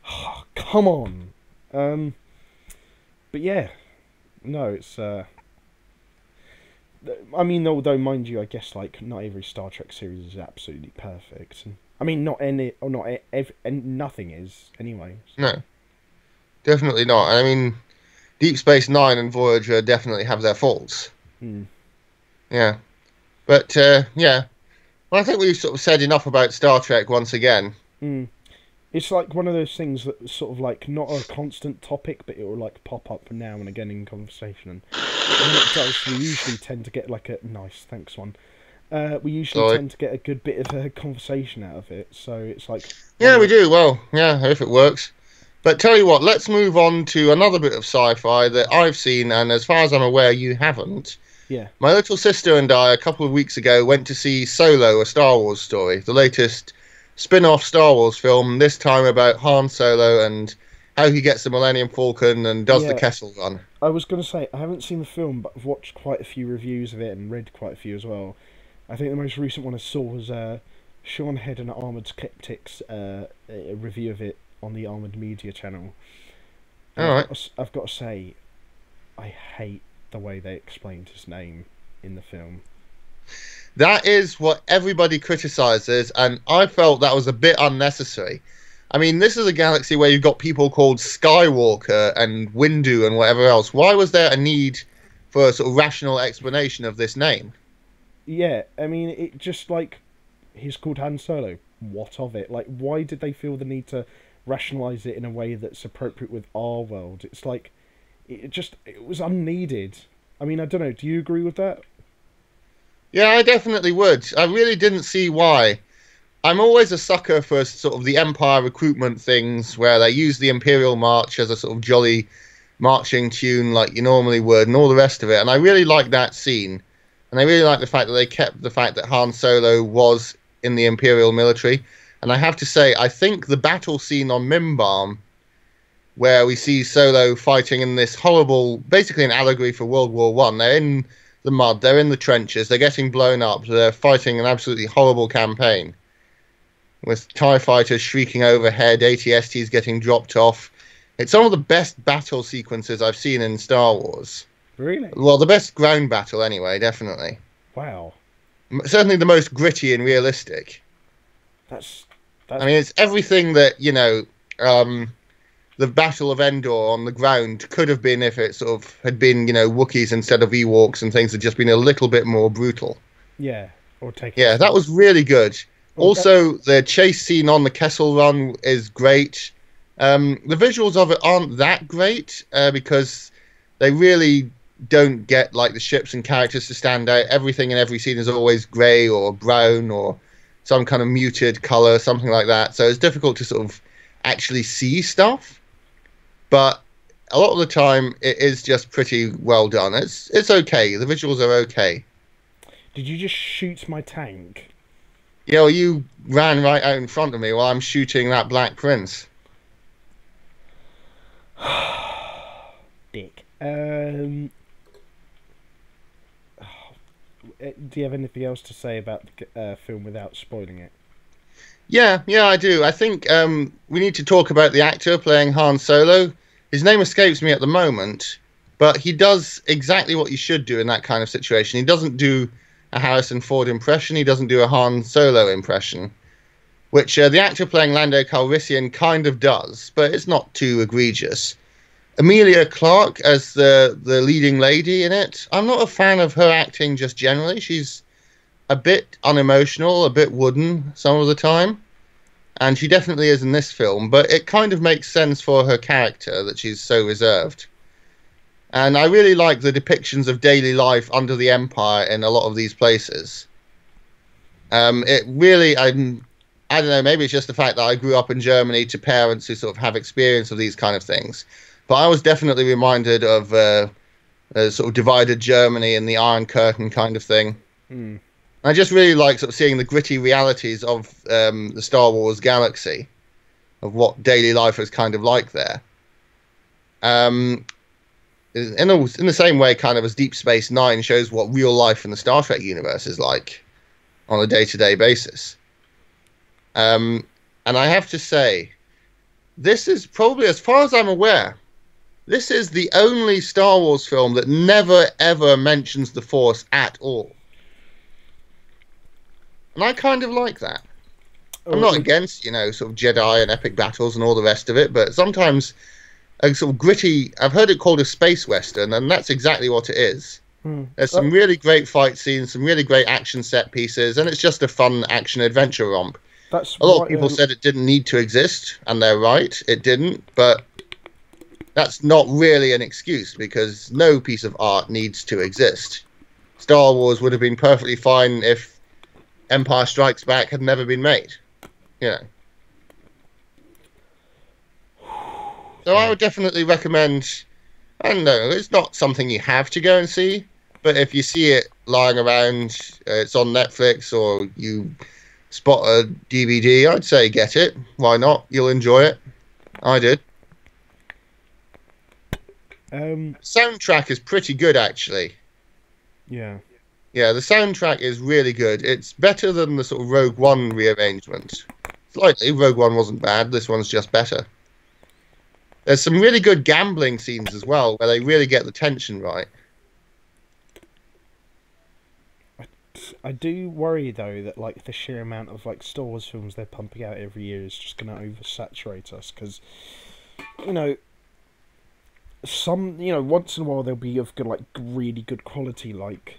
oh, come on. But yeah, no, it's. I mean, although mind you, I guess like not every Star Trek series is absolutely perfect. And, I mean, not any, or not and nothing is anyway. So. No, definitely not. I mean, Deep Space Nine and Voyager definitely have their faults. Yeah, but yeah. Well, I think we've sort of said enough about Star Trek once again. It's like one of those things that's sort of like not a constant topic, but it will like pop up now and again in conversation. And when it does, we usually tend to get like a nice thanks one. We usually tend to get a good bit of a conversation out of it. So it's like, yeah, we do. Well, yeah, if it works. But tell you what, let's move on to another bit of sci-fi that I've seen, and as far as I'm aware, you haven't. Yeah. My little sister and I, a couple of weeks ago, went to see Solo, a Star Wars story, the latest spin-off Star Wars film, this time about Han Solo and how he gets the Millennium Falcon and does the Yeah, Kessel Run. I was going to say, I haven't seen the film, but I've watched quite a few reviews of it and read quite a few as well. I think the most recent one I saw was Sean Head and Armoured Skeptics, a review of it on the Armoured Media channel. And All right. I've got to say, I hate the way they explained his name in the film. That is what everybody criticizes, and I felt that was a bit unnecessary. I mean, this is a galaxy where you've got people called Skywalker and Windu and whatever else. Why was there a need for a sort of rational explanation of this name? Yeah, I mean, it just like he's called Han Solo. What of it? Like, why did they feel the need to rationalize it in a way that's appropriate with our world? It's like it was unneeded. I mean, I don't know. Do you agree with that? Yeah, I definitely would. I really didn't see why. I'm always a sucker for sort of the Empire recruitment things where they use the Imperial March as a sort of jolly marching tune like you normally would and all the rest of it. And I really like that scene. And I really like the fact that they kept the fact that Han Solo was in the Imperial military. And I have to say, I think the battle scene on Mimban, where we see Solo fighting in this horrible, basically an allegory for World War One. They're in the mud, they're in the trenches, they're getting blown up, they're fighting an absolutely horrible campaign with TIE fighters shrieking overhead, AT-STs getting dropped off. It's some of the best battle sequences I've seen in Star Wars. Really? Well, the best ground battle anyway, definitely. Wow. Certainly the most gritty and realistic. That's I mean, it's everything that, the Battle of Endor on the ground could have been if it sort of had been, Wookiees instead of Ewoks and things had just been a little bit more brutal. yeah. Or take Yeah, that was really good. Well, Also, the chase scene on the Kessel Run is great. The visuals of it aren't that great because they really don't get like the ships and characters to stand out. Everything in every scene is always grey or brown or some kind of muted colour, something like that. So it's difficult to sort of actually see stuff. But a lot of the time, it is just pretty well done. It's okay. The visuals are okay. Did you just shoot my tank? Yeah, well, you ran right out in front of me while I'm shooting that Black Prince. Dick. Do you have anything else to say about the film without spoiling it? Yeah, I do. I think we need to talk about the actor playing Han Solo. His name escapes me at the moment, but he does exactly what you should do in that kind of situation. He doesn't do a Harrison Ford impression. He doesn't do a Han Solo impression, which the actor playing Lando Calrissian kind of does, but it's not too egregious. Emilia Clarke as the leading lady in it. I'm not a fan of her acting just generally. She's a bit unemotional, a bit wooden some of the time. And she definitely is in this film, but it kind of makes sense for her character that she's so reserved. And I really like the depictions of daily life under the Empire in a lot of these places. It really, I don't know, maybe it's just the fact that I grew up in Germany to parents who sort of have experience of these kind of things. But I was definitely reminded of a sort of divided Germany and the Iron Curtain kind of thing. Hmm. I just really like sort of seeing the gritty realities of the Star Wars galaxy, of what daily life is kind of like there. In the same way, kind of as Deep Space Nine shows what real life in the Star Trek universe is like on a day-to-day basis. And I have to say, this is probably, as far as I'm aware, this is the only Star Wars film that never, ever mentions the Force at all. And I kind of like that. I'm not against, sort of Jedi and epic battles and all the rest of it, but sometimes a sort of gritty, I've heard it called a space western, and that's exactly what it is. There's some really great fight scenes, some really great action set pieces, and it's just a fun action adventure romp. A lot of people said it didn't need to exist, and they're right, it didn't, but that's not really an excuse, because no piece of art needs to exist. Star Wars would have been perfectly fine if Empire Strikes Back had never been made. So I would definitely recommend, I don't know, it's not something you have to go and see, but if you see it lying around, it's on Netflix, or you spot a DVD, I'd say get it. Why not? You'll enjoy it. I did. Soundtrack is pretty good, actually. Yeah. Yeah, the soundtrack is really good. It's better than the sort of Rogue One rearrangement. Slightly, Rogue One wasn't bad. This one's just better. There's some really good gambling scenes as well, where they really get the tension right. I do worry though that like the sheer amount of like Star Wars films they're pumping out every year is just going to oversaturate us, because once in a while they'll be of good, like really good quality, like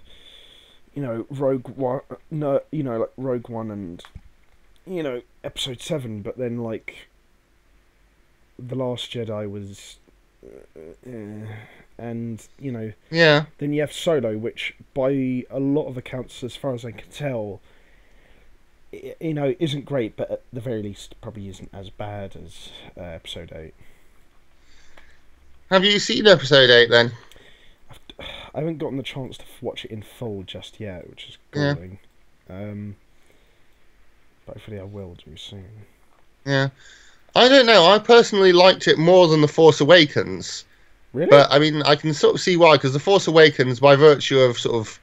Rogue One, like Rogue One and Episode 7, but then like The Last Jedi was and yeah, then you have Solo, which by a lot of accounts, as far as I can tell, isn't great, but at the very least probably isn't as bad as Episode 8. Have you seen Episode 8 then? I haven't gotten the chance to watch it in full just yet, which is galling. But hopefully I will do soon. Yeah. I don't know. I personally liked it more than The Force Awakens. Really? But, I mean, I can sort of see why, because The Force Awakens, by virtue of sort of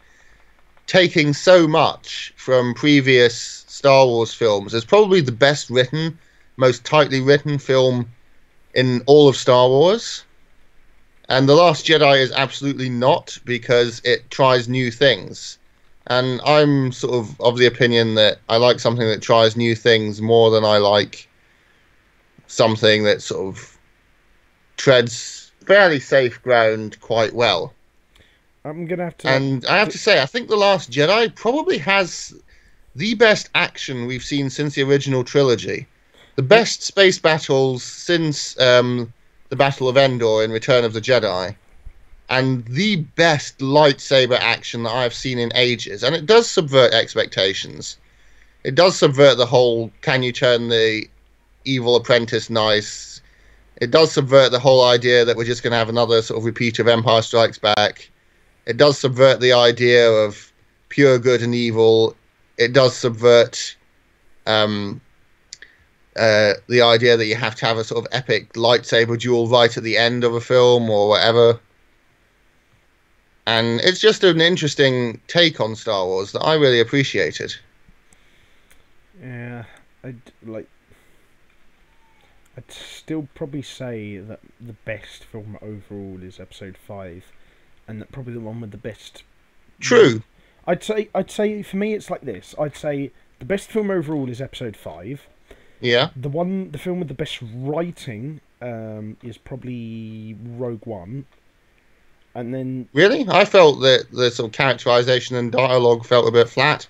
taking so much from previous Star Wars films, is probably the best written, most tightly written film in all of Star Wars. And The Last Jedi is absolutely not, because it tries new things. And I'm sort of the opinion that I like something that tries new things more than I like something that sort of treads fairly safe ground quite well. I'm gonna have to. And I have to say, I think The Last Jedi probably has the best action we've seen since the original trilogy. The best space battles since the Battle of Endor in Return of the Jedi. And the best lightsaber action that I've seen in ages. And it does subvert expectations. It does subvert the whole, can you turn the evil apprentice nice? It does subvert the whole idea that we're just going to have another sort of repeat of Empire Strikes Back. It does subvert the idea of pure good and evil. It does subvert the idea that you have to have a sort of epic lightsaber duel right at the end of a film or whatever. And it's just an interesting take on Star Wars that I really appreciated. Yeah, I'd still probably say that the best film overall is Episode 5, and that probably the one with the best. True. I'd say for me it's like this. I'd say the best film overall is Episode 5. Yeah. The film with the best writing is probably Rogue One. And then really, I felt that the sort of characterization and dialogue felt a bit flat.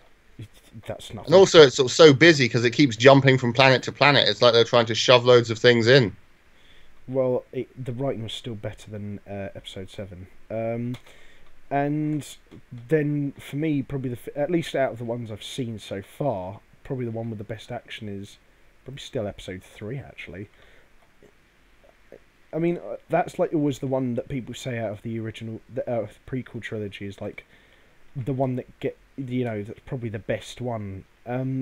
That's nothing. And also, it's sort of so busy because it keeps jumping from planet to planet. It's like they're trying to shove loads of things in. Well, the writing was still better than Episode 7. And then for me, probably at least out of the ones I've seen so far, probably the one with the best action is probably still Episode 3. Actually. I mean, that's like always the one that people say out of the prequel trilogy is like the one that that's probably the best one,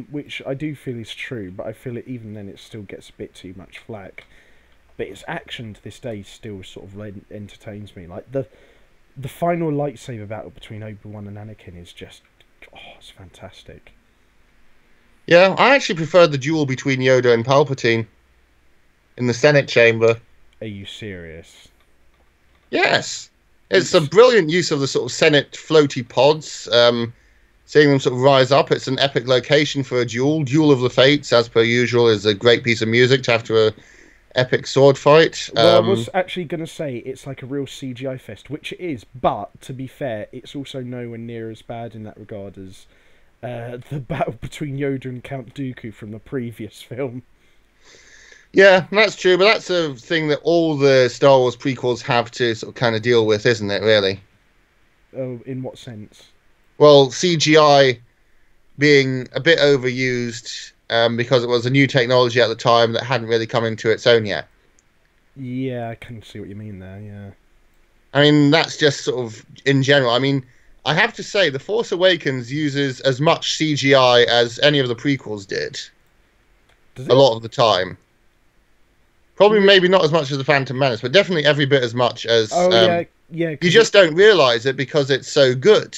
which I do feel is true, but I feel it even then it still gets a bit too much flack. But its action to this day still sort of entertains me. Like the final lightsaber battle between Obi-Wan and Anakin is just, it's fantastic. Yeah, I actually preferred the duel between Yoda and Palpatine in the Senate chamber. Are you serious? Yes. It's a brilliant use of the sort of Senate floaty pods, seeing them sort of rise up. It's an epic location for a duel. Duel of the Fates, as per usual, is a great piece of music to after a epic sword fight. Well, I was actually going to say it's like a real CGI fest, which it is, but to be fair, it's also nowhere near as bad in that regard as the battle between Yoda and Count Dooku from the previous film. Yeah, that's true, but that's a thing that all the Star Wars prequels have to sort of kind of deal with, isn't it, really? Oh, in what sense? Well, CGI being a bit overused because it was a new technology at the time that hadn't really come into its own yet. Yeah, I can see what you mean there, yeah. I mean, that's just sort of in general. I mean, I have to say, The Force Awakens uses as much CGI as any of the prequels did. Does it? A lot of the time. Probably maybe not as much as the Phantom Menace, but definitely every bit as much as. Oh yeah. You just don't realise it because it's so good.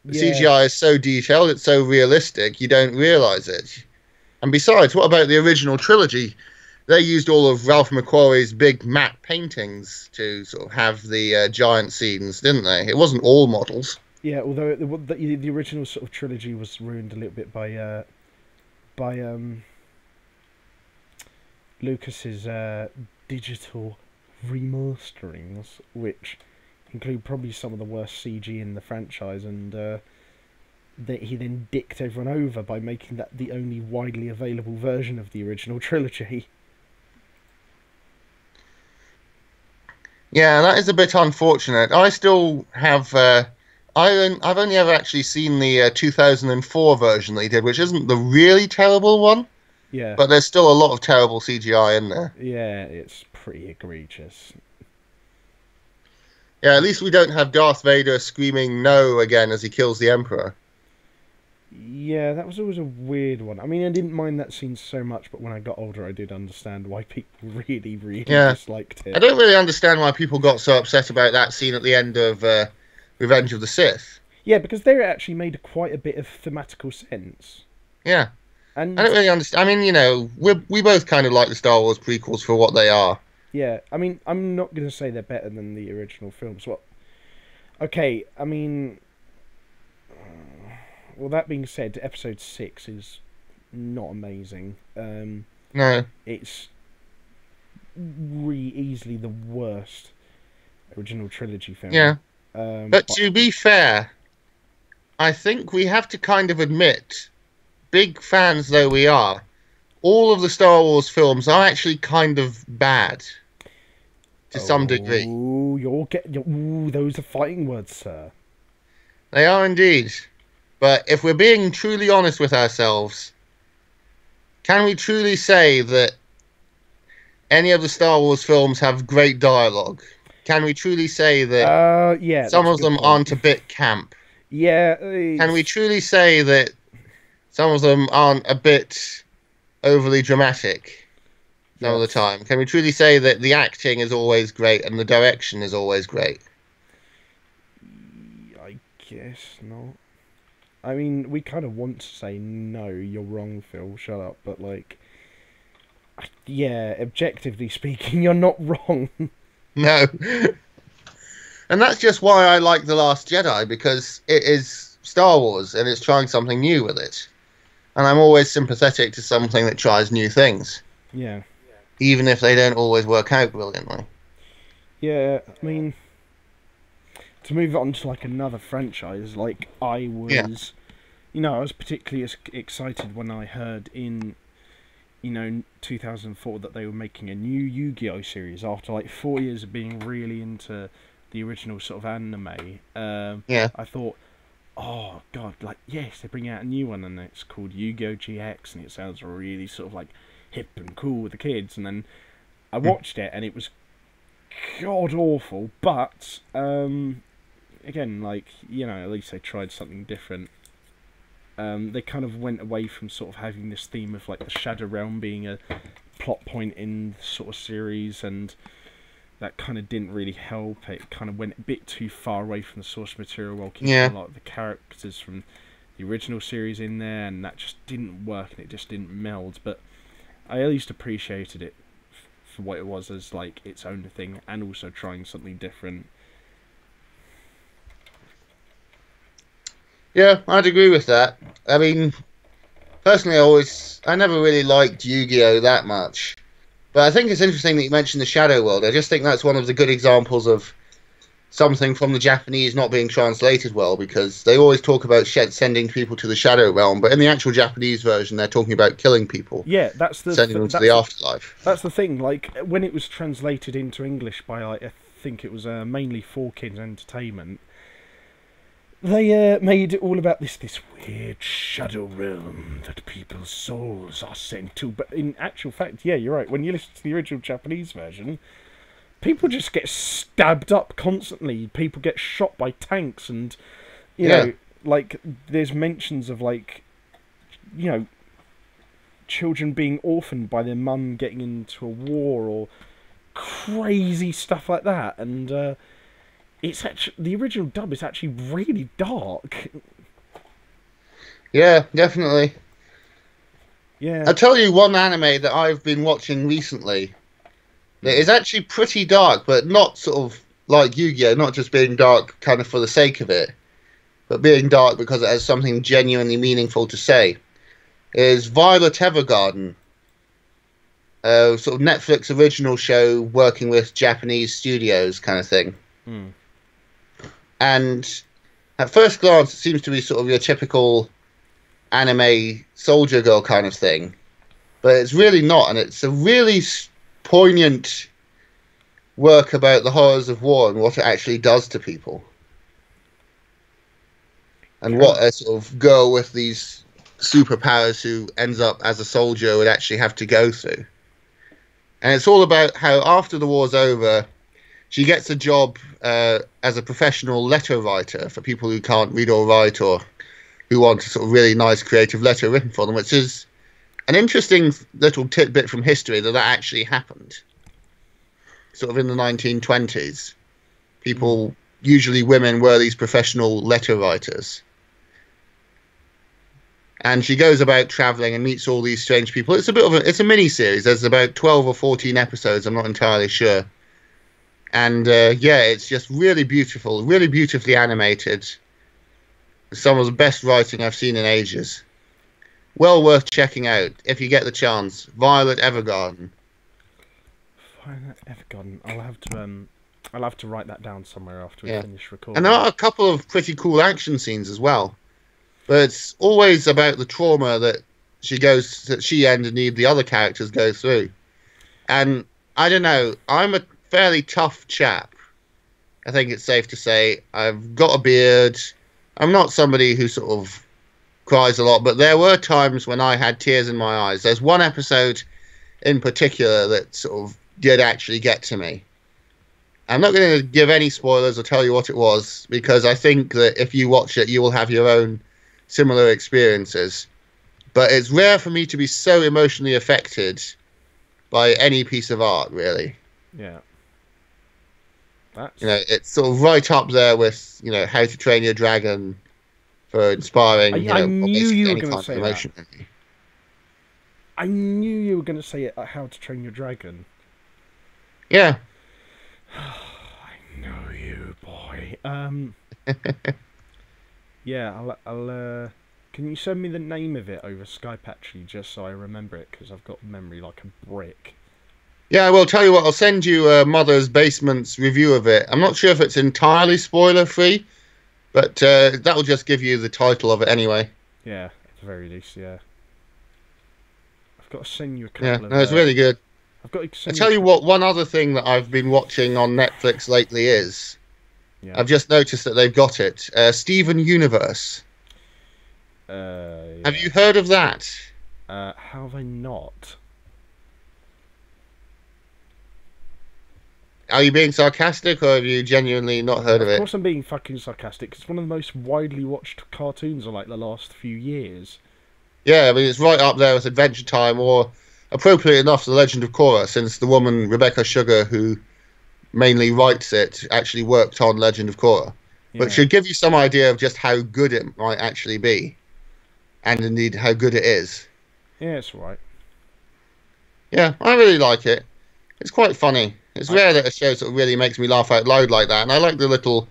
The CGI is so detailed, it's so realistic, you don't realise it. And besides, what about the original trilogy? They used all of Ralph McQuarrie's big matte paintings to sort of have the giant scenes, didn't they? It wasn't all models. Yeah, although the original sort of trilogy was ruined a little bit by Lucas's digital remasterings, which include probably some of the worst CG in the franchise, and that he then dicked everyone over by making that the only widely available version of the original trilogy. Yeah, that is a bit unfortunate. I still have. I've only ever actually seen the 2004 version they did, which isn't the really terrible one. Yeah. But there's still a lot of terrible CGI in there. Yeah, it's pretty egregious. Yeah, at least we don't have Darth Vader screaming no again as he kills the Emperor. Yeah, that was always a weird one. I mean, I didn't mind that scene so much, but when I got older, I did understand why people really disliked it. I don't really understand why people got so upset about that scene at the end of Revenge of the Sith. Yeah, because they actually made quite a bit of thematical sense. Yeah. And I don't really understand. I mean, you know, we both kind of like the Star Wars prequels for what they are. Yeah, I mean, I'm not going to say they're better than the original films. Well, okay, I mean... Well, that being said, Episode 6 is not amazing. No. It's easily the worst original trilogy film. Yeah. But to be fair, I think we have to kind of admit, big fans though we are, all of the Star Wars films are actually kind of bad. To some degree. Ooh, those are fighting words, sir. They are indeed. But if we're being truly honest with ourselves, can we truly say that any of the Star Wars films have great dialogue? Can we truly say that some of them aren't a bit camp? Yeah. Can we truly say that some of them aren't a bit overly dramatic some of the time? Can we truly say that the acting is always great and the direction is always great? I guess not. I mean, we kind of want to say, no, you're wrong, Phil, shut up, but, like, yeah, objectively speaking, you're not wrong. No. And that's just why I like The Last Jedi, because it is Star Wars, and it's trying something new with it. And I'm always sympathetic to something that tries new things. Yeah. Even if they don't always work out brilliantly. Yeah, I mean... To move on to like another franchise, like I was, you know, I was particularly excited when I heard in, 2004 that they were making a new Yu-Gi-Oh series after like 4 years of being really into the original sort of anime. I thought, oh god, like yes, they bring out a new one and it's called Yu-Gi-Oh GX and it sounds really sort of like hip and cool with the kids. And then I watched it and it was god awful, but again, like, at least they tried something different. They kind of went away from sort of having this theme of like the Shadow Realm being a plot point in the sort of series, and that kind of didn't really help. It kind of went a bit too far away from the source material while keeping a lot of the characters from the original series in there, and that just didn't work and it just didn't meld. But I at least appreciated it for what it was as like its own thing and also trying something different. Yeah, I'd agree with that. I mean, personally, I never really liked Yu-Gi-Oh that much. But I think it's interesting that you mentioned the Shadow World. I just think that's one of the good examples of something from the Japanese not being translated well, because they always talk about sending people to the Shadow Realm, but in the actual Japanese version, they're talking about killing people. Yeah, that's the sending them to the afterlife. That's the thing. Like when it was translated into English by, like, I think it was mainly 4Kids Entertainment. They made it all about this weird shadow realm that people's souls are sent to. But in actual fact, yeah, you're right. When you listen to the original Japanese version, people just get stabbed up constantly. People get shot by tanks, and you know, like there's mentions of like, children being orphaned by their mum getting into a war or crazy stuff like that. And it's actually, the original dub is actually really dark. Yeah, definitely. Yeah. I'll tell you one anime that I've been watching recently that is actually pretty dark, but not sort of like Yu-Gi-Oh!, not just being dark kind of for the sake of it, but being dark because it has something genuinely meaningful to say, is Violet Evergarden. Sort of Netflix original show working with Japanese studios kind of thing. Mm. And at first glance, it seems to be sort of your typical anime soldier girl kind of thing. But it's really not, and it's a really poignant work about the horrors of war and what it actually does to people. And what a sort of girl with these superpowers who ends up as a soldier would actually have to go through. And it's all about how after the war's over, she gets a job as a professional letter writer for people who can't read or write or who want a sort of really nice creative letter written for them, which is an interesting little tidbit from history that actually happened. Sort of in the 1920s. People, usually women, were these professional letter writers. And she goes about traveling and meets all these strange people. It's a mini series. There's about 12 or 14 episodes. I'm not entirely sure. And yeah, it's just really beautiful, really beautifully animated. Some of the best writing I've seen in ages. Well worth checking out if you get the chance. Violet Evergarden. Violet Evergarden. I'll have to write that down somewhere after we finish recording. And there are a couple of pretty cool action scenes as well. But it's always about the trauma that she and indeed the other characters go through. And I don't know, I'm a fairly tough chap. I think it's safe to say. I've got a beard. I'm not somebody who sort of cries a lot, but there were times when I had tears in my eyes. There's one episode in particular that sort of did actually get to me. I'm not going to give any spoilers or tell you what it was, because I think that if you watch it, you will have your own similar experiences. But it's rare for me to be so emotionally affected by any piece of art, really. Yeah. You know, it's sort of right up there with, you know, How to Train Your Dragon for inspiring, I knew you were going to say emotion. that. I knew you were going to say it at How to Train Your Dragon. Yeah. I know you, boy. Yeah, I'll can you send me the name of it over Skype, actually, just so I remember it, because I've got memory like a brick. Yeah, I will tell you what, I'll send you Mother's Basement's review of it. I'm not sure if it's entirely spoiler-free, but that will just give you the title of it anyway. Yeah, at the very least, yeah. I've got to send you a couple of... no, it's really good. I've got to send I'll tell you what, one other thing that I've been watching on Netflix lately is... Yeah. I've just noticed that they've got it. Steven Universe. Yeah. Have you heard of that? How have I not? Are you being sarcastic, or have you genuinely not heard of it? Of course I'm being fucking sarcastic. It's one of the most widely watched cartoons of like the last few years. Yeah, I mean, it's right up there with Adventure Time, or appropriately enough, The Legend of Korra, since the woman Rebecca Sugar, who mainly writes it, actually worked on Legend of Korra. Yeah. But it should give you some idea of just how good it might actually be, and indeed how good it is. Yeah, it's alright. Yeah, I really like it. It's quite funny. It's rare that a show sort of really makes me laugh out loud like that, and I like the little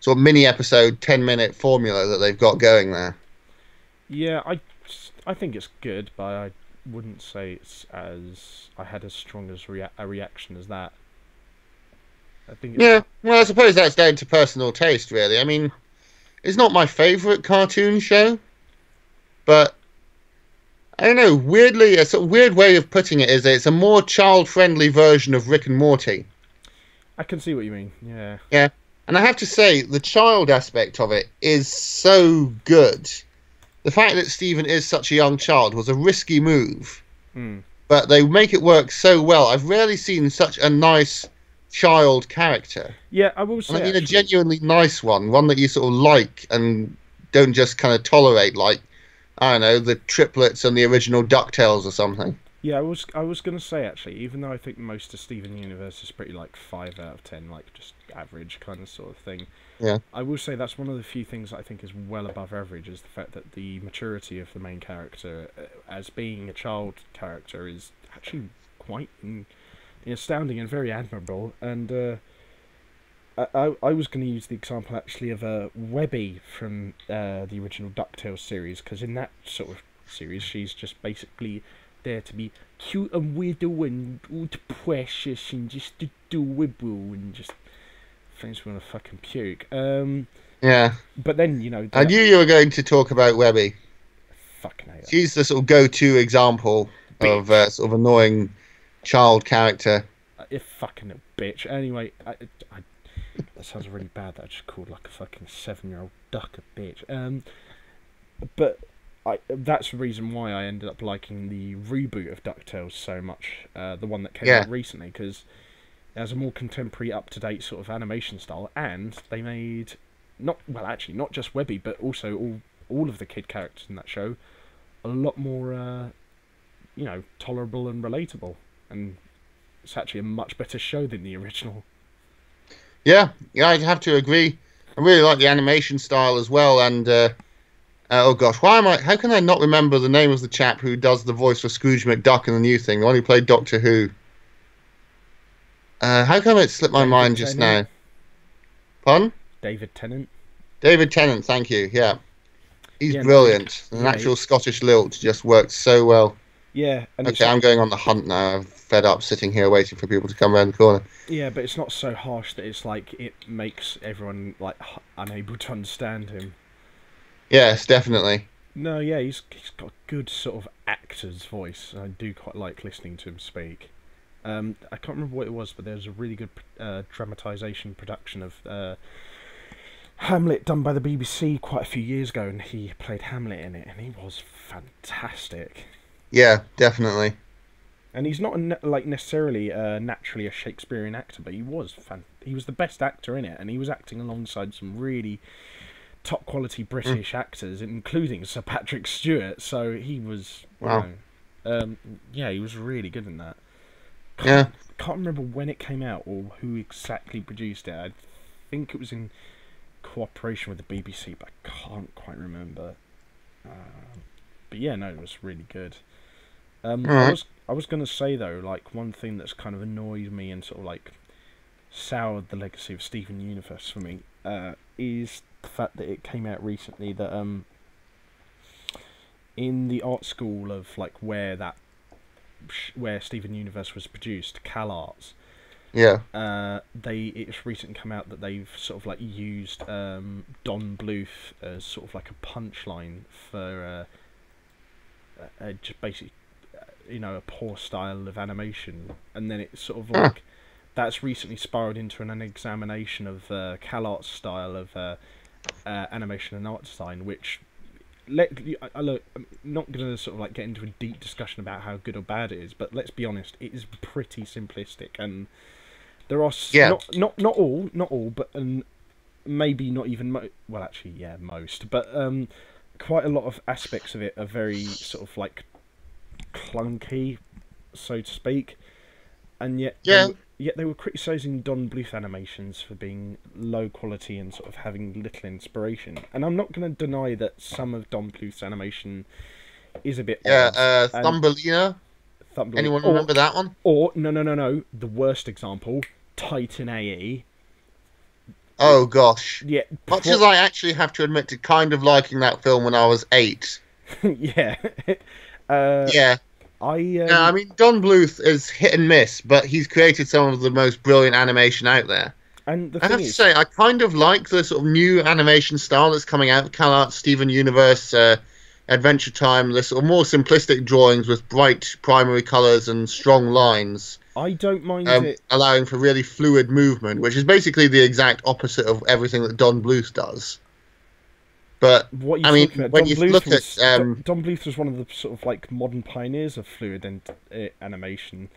sort of mini episode 10-minute formula that they've got going there. Yeah, I think it's good, but I wouldn't say it's as... I had as strong as a reaction as that. I think it's... Yeah, well, I suppose that's down to personal taste, really. I mean, it's not my favourite cartoon show, but I don't know, weirdly, a sort of weird way of putting it is that it's a more child-friendly version of Rick and Morty. I can see what you mean, yeah. Yeah, and I have to say, the child aspect of it is so good. The fact that Steven is such a young child was a risky move, but they make it work so well. I've rarely seen such a nice child character. Yeah, I will say, and I mean a genuinely nice one that you sort of like and don't just kind of tolerate, like I don't know, the triplets and the original DuckTales or something. Yeah, I was gonna say actually, even though I think most of Steven Universe is pretty like 5 out of 10, like just average kind of sort of thing. Yeah. I will say that's one of the few things that I think is well above average, is the fact that the maturity of the main character, as being a child character, is actually quite astounding and very admirable. And I was going to use the example actually of Webby from the original DuckTales series, because in that sort of series she's just basically there to be cute and weirdo and all precious and just adorable and just makes me want to fucking puke. Yeah. But then, you know... I knew you were going to talk about Webby. Fucking hell. She's the sort of go-to example of sort of annoying child character. You fucking little bitch. Anyway, that sounds really bad that I just called like a fucking 7-year-old duck a bitch. But that's the reason why I ended up liking the reboot of DuckTales so much. The one that came out recently, because it has a more contemporary, up-to-date sort of animation style, and they made not just Webby, but also all of the kid characters in that show a lot more, tolerable and relatable, and it's actually a much better show than the original. Yeah, I'd have to agree. I really like the animation style as well, and oh gosh, how can I not remember the name of the chap who does the voice for Scrooge McDuck in the new thing, the one who played Doctor Who? How come it slipped my mind just now? Pardon? David Tennant. David Tennant, thank you. Yeah, he's brilliant. An actual Scottish lilt just works so well. Yeah. And okay, I'm going on the hunt now. I'm fed up sitting here waiting for people to come around the corner. Yeah, but it's not so harsh that it's like it makes everyone like unable to understand him. Yes, definitely. No, yeah, he's got a good sort of actor's voice. I do quite like listening to him speak. I can't remember what it was, but there was a really good dramatisation production of Hamlet done by the BBC quite a few years ago, and he played Hamlet in it, and he was fantastic. Yeah, definitely. And he's not necessarily naturally a Shakespearean actor, but he was the best actor in it, and he was acting alongside some really top quality British actors, including Sir Patrick Stewart. So he was, wow. He was really good in that. Can't remember when it came out or who exactly produced it. I think it was in cooperation with the BBC, but I can't quite remember. But yeah, no, it was really good. I was going to say though, like, one thing that's kind of annoyed me and sort of like soured the legacy of Steven Universe for me is the fact that it came out recently that in the art school of like where Steven Universe was produced, Cal Arts. Yeah. It's recently come out that they've sort of like used Don Bluth as sort of like a punchline for just basically a poor style of animation, and then it's sort of like that's recently spiraled into an examination of Cal Arts style of animation and art design, which look, I'm not going to sort of like get into a deep discussion about how good or bad it is, but let's be honest, it is pretty simplistic, and there are not all, but maybe not even most, but quite a lot of aspects of it are very sort of like clunky, so to speak, and yet they were criticising Don Bluth animations for being low quality and sort of having little inspiration. And I'm not going to deny that some of Don Bluth's animation is a bit odd. Thumbelina. Anyone remember that one? Or no, the worst example, Titan AE. Oh gosh. Yeah. Much as I actually have to admit to kind of liking that film when I was 8. Yeah. Yeah. I mean, Don Bluth is hit and miss, but he's created some of the most brilliant animation out there. And I have to say, I kind of like the sort of new animation style that's coming out. Cal Arts, Steven Universe, Adventure Time, the sort of more simplistic drawings with bright primary colours and strong lines. I don't mind it. Allowing for really fluid movement, which is basically the exact opposite of everything that Don Bluth does. But I mean, when you look at Don Bluth was one of the sort of like modern pioneers of fluid animation.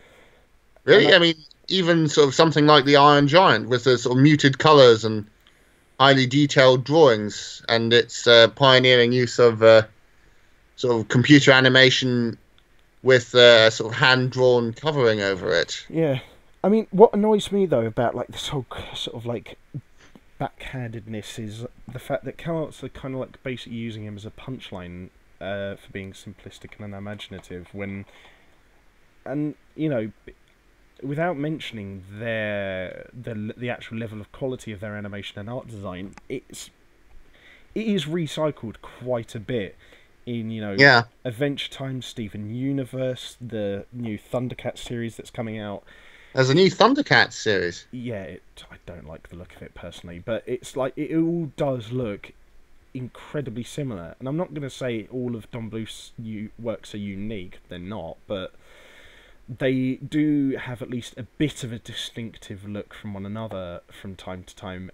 Really, I mean, even sort of something like the Iron Giant with the sort of muted colours and highly detailed drawings, and its pioneering use of sort of computer animation with sort of hand-drawn covering over it. Yeah. I mean, what annoys me, though, about like this whole sort of like backhandedness is the fact that CalArts are kind of like basically using him as a punchline for being simplistic and unimaginative and you know, without mentioning the actual level of quality of their animation and art design, it is recycled quite a bit in, you know, Adventure Time, Steven Universe, the new Thundercats series that's coming out. There's a new Thundercats series. Yeah, I don't like the look of it personally, but it's like it all does look incredibly similar. And I'm not going to say all of Don Bluth's works are unique; they're not, but they do have at least a bit of a distinctive look from one another from time to time.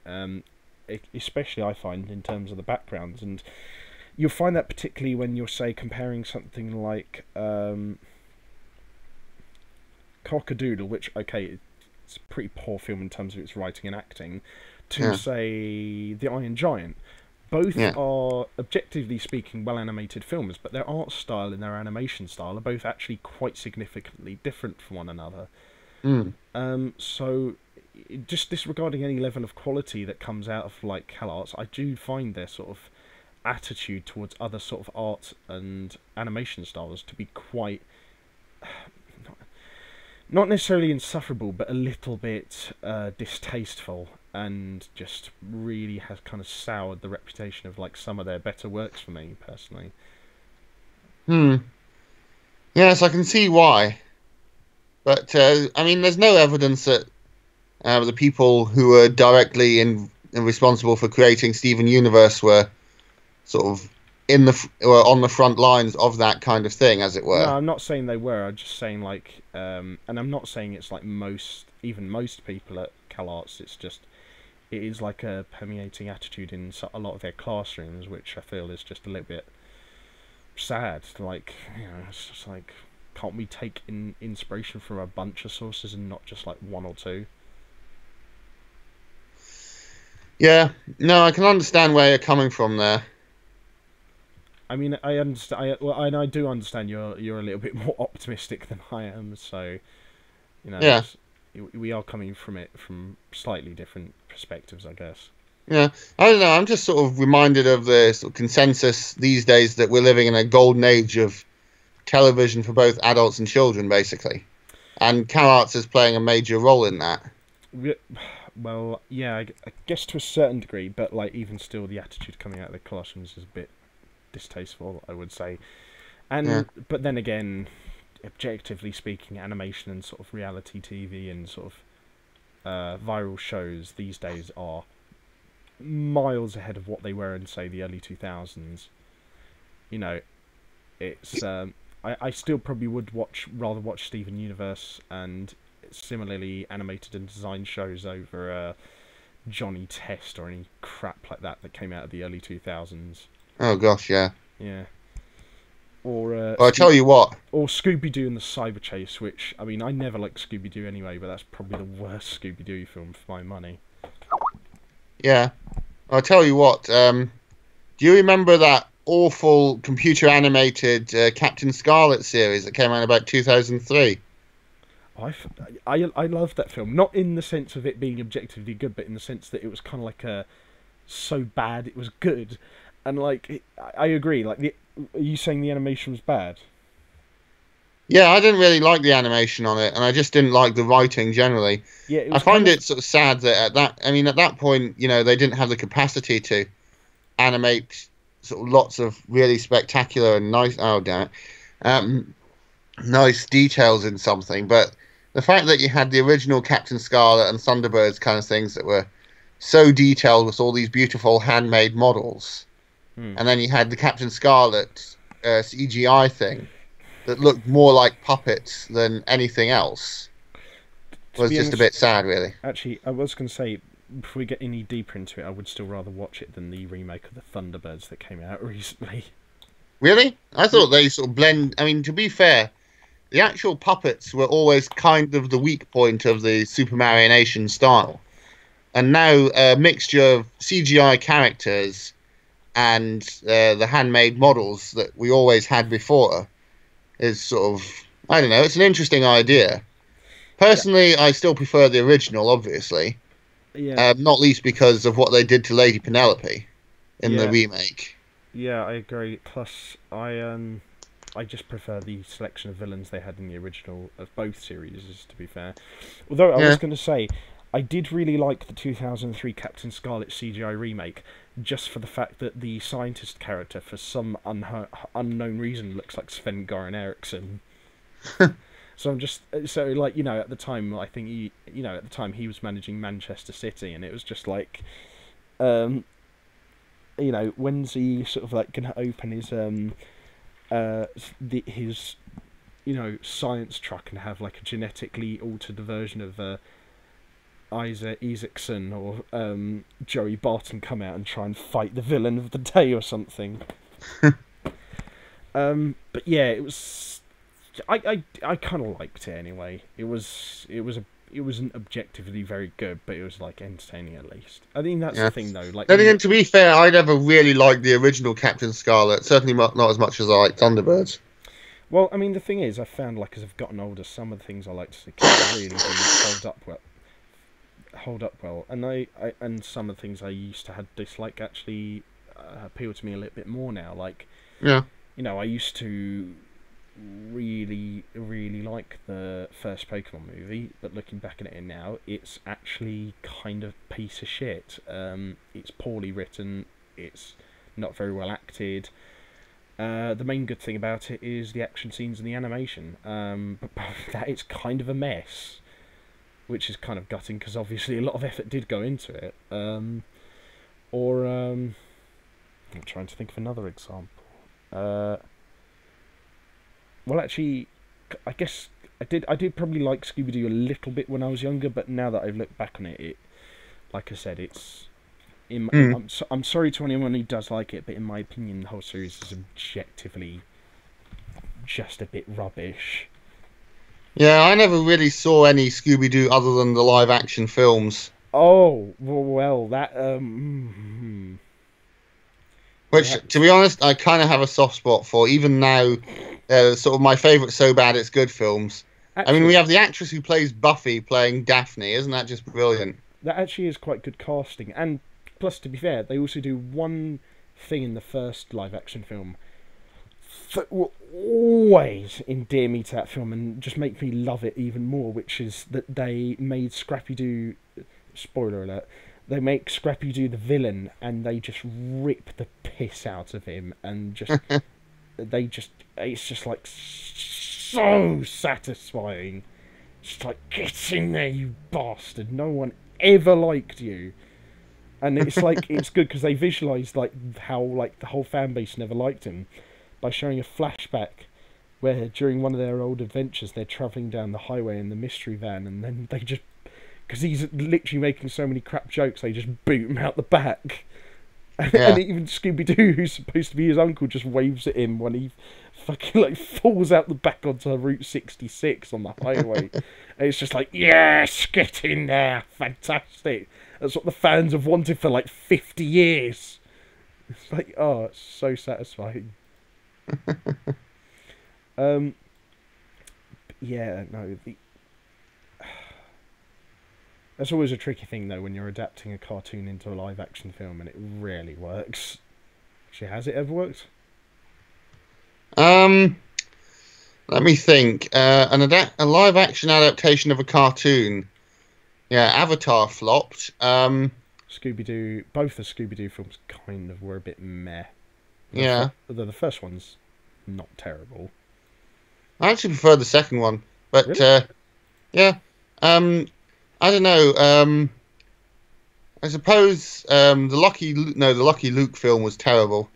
Especially I find in terms of the backgrounds, and you'll find that particularly when you're, say, comparing something like Cock-a-Doodle, which, okay, it's a pretty poor film in terms of its writing and acting, to, say, The Iron Giant. Both are, objectively speaking, well-animated films, but their art style and their animation style are both actually quite significantly different from one another. So, just disregarding any level of quality that comes out of, like, CalArts, I do find their sort of attitude towards other sort of art and animation styles to be quite... not necessarily insufferable, but a little bit distasteful, and just really has kind of soured the reputation of like some of their better works for me personally. Yes, I can see why, but I mean, there's no evidence that the people who were directly responsible for creating Steven Universe were sort of were on the front lines of that kind of thing, as it were. No, I'm not saying they were. I'm just saying like, and I'm not saying it's like most people at CalArts. It's just, it is like a permeating attitude in a lot of their classrooms, which I feel is just a little bit sad. Like, you know, it's just like, can't we take inspiration from a bunch of sources and not just like one or two? Yeah, no, I can understand where you're coming from there. I mean, I understand. I do understand you're a little bit more optimistic than I am. So, you know, we are coming from it from slightly different perspectives, I guess. Yeah, I don't know. I'm just sort of reminded of the sort of consensus these days that we're living in a golden age of television for both adults and children, basically, and CalArts is playing a major role in that. Well, yeah, I guess to a certain degree, but like even still, the attitude coming out of the classrooms is a bit distasteful, I would say. And but then again, objectively speaking, animation and sort of reality TV and sort of viral shows these days are miles ahead of what they were in, say, the early 2000s. You know, it's I still probably would rather watch Steven Universe and similarly animated and designed shows over Johnny Test or any crap like that came out of the early 2000s. Oh gosh, yeah. Yeah. Or well, I tell you what. Or Scooby-Doo and the Cyber Chase, which, I mean, I never liked Scooby-Doo anyway, but that's probably the worst Scooby-Doo film for my money. Yeah. I'll tell you what. Do you remember that awful computer animated Captain Scarlet series that came out in about 2003? I love that film. Not in the sense of it being objectively good, but in the sense that it was kind of like so bad it was good. And like, I agree. Like, are you saying the animation was bad? Yeah, I didn't really like the animation on it, and I just didn't like the writing generally. Yeah, I find it sort of sad that at that point, you know, they didn't have the capacity to animate sort of lots of really spectacular and nice. Oh damn it, nice details in something. But the fact that you had the original Captain Scarlet and Thunderbirds kind of things that were so detailed with all these beautiful handmade models. And then you had the Captain Scarlet CGI thing that looked more like puppets than anything else. Was just a bit sad, really. Actually, I was going to say, before we get any deeper into it, I would still rather watch it than the remake of the Thunderbirds that came out recently. Really? I thought they sort of blend... I mean, to be fair, the actual puppets were always kind of the weak point of the Supermarionation style. And now a mixture of CGI characters and the handmade models that we always had before is sort of, I don't know, it's an interesting idea. Personally, I still prefer the original, obviously. Yeah. Not least because of what they did to Lady Penelope in the remake. Yeah, I agree. Plus, I just prefer the selection of villains they had in the original of both series, to be fair. Although I was going to say, I did really like the 2003 Captain Scarlet CGI remake, just for the fact that the scientist character, for some unknown reason, looks like Sven-Goran Eriksson. So I'm just like, at the time, I think at the time he was managing Manchester City, and it was just like, when's he sort of like gonna open his his science truck and have like a genetically altered version of Isaac Isaacson or Joey Barton come out and try and fight the villain of the day or something. But yeah, it was. I kind of liked it anyway. It wasn't objectively very good, but it was like entertaining at least. I think that's the thing though. Like, then again, to be fair, I never really liked the original Captain Scarlet. Certainly not as much as I like Thunderbirds. Well, I mean, the thing is, I found like as I've gotten older, some of the things I like to see really do hold up well, and some of the things I used to have dislike actually appeal to me a little bit more now. Like, I used to really like the first Pokemon movie, but looking back at it now, it's actually kind of a piece of shit. It's poorly written, it's not very well acted. The main good thing about it is the action scenes and the animation, but that it's kind of a mess, which is kind of gutting because obviously a lot of effort did go into it. I'm trying to think of another example. Well, actually, I guess I did probably like Scooby-Doo a little bit when I was younger, but now that I've looked back on it, like I said, it's. I'm sorry to anyone who does like it, but in my opinion, the whole series is objectively just a bit rubbish. Yeah, I never really saw any Scooby-Doo other than the live-action films. Oh, well, that Which, to be honest, I kind of have a soft spot for. Even now, sort of my favourite So Bad It's Good films. Actually, I mean, we have the actress who plays Buffy playing Daphne. Isn't that just brilliant? That actually is quite good casting. And plus, to be fair, they also do one thing in the first live-action film that will always endear me to that film and just make me love it even more, which is that they made Scrappy-Doo... Spoiler alert. They make Scrappy-Doo the villain, and they just rip the piss out of him, and just it's just like so satisfying. Just like, get in there, you bastard! No one ever liked you, and it's like it's good because they visualised like how like the whole fan base never liked him by showing a flashback where during one of their old adventures they're travelling down the highway in the mystery van, and then they just. Because he's literally making so many crap jokes, they just boot him out the back. And even Scooby-Doo, who's supposed to be his uncle, just waves at him when he fucking like falls out the back onto Route 66 on the highway. And it's just like, yes, get in there, fantastic. That's what the fans have wanted for like 50 years. It's like, oh, it's so satisfying. Yeah, no, that's always a tricky thing, though, when you're adapting a cartoon into a live-action film, and it rarely works. Actually, has it ever worked? Let me think. A live-action adaptation of a cartoon. Yeah, Avatar flopped. Scooby-Doo... Both the Scooby-Doo films kind of were a bit meh. Although the first one's not terrible. I actually prefer the second one. But, really? Yeah. I don't know. I suppose the Lucky Luke film was terrible.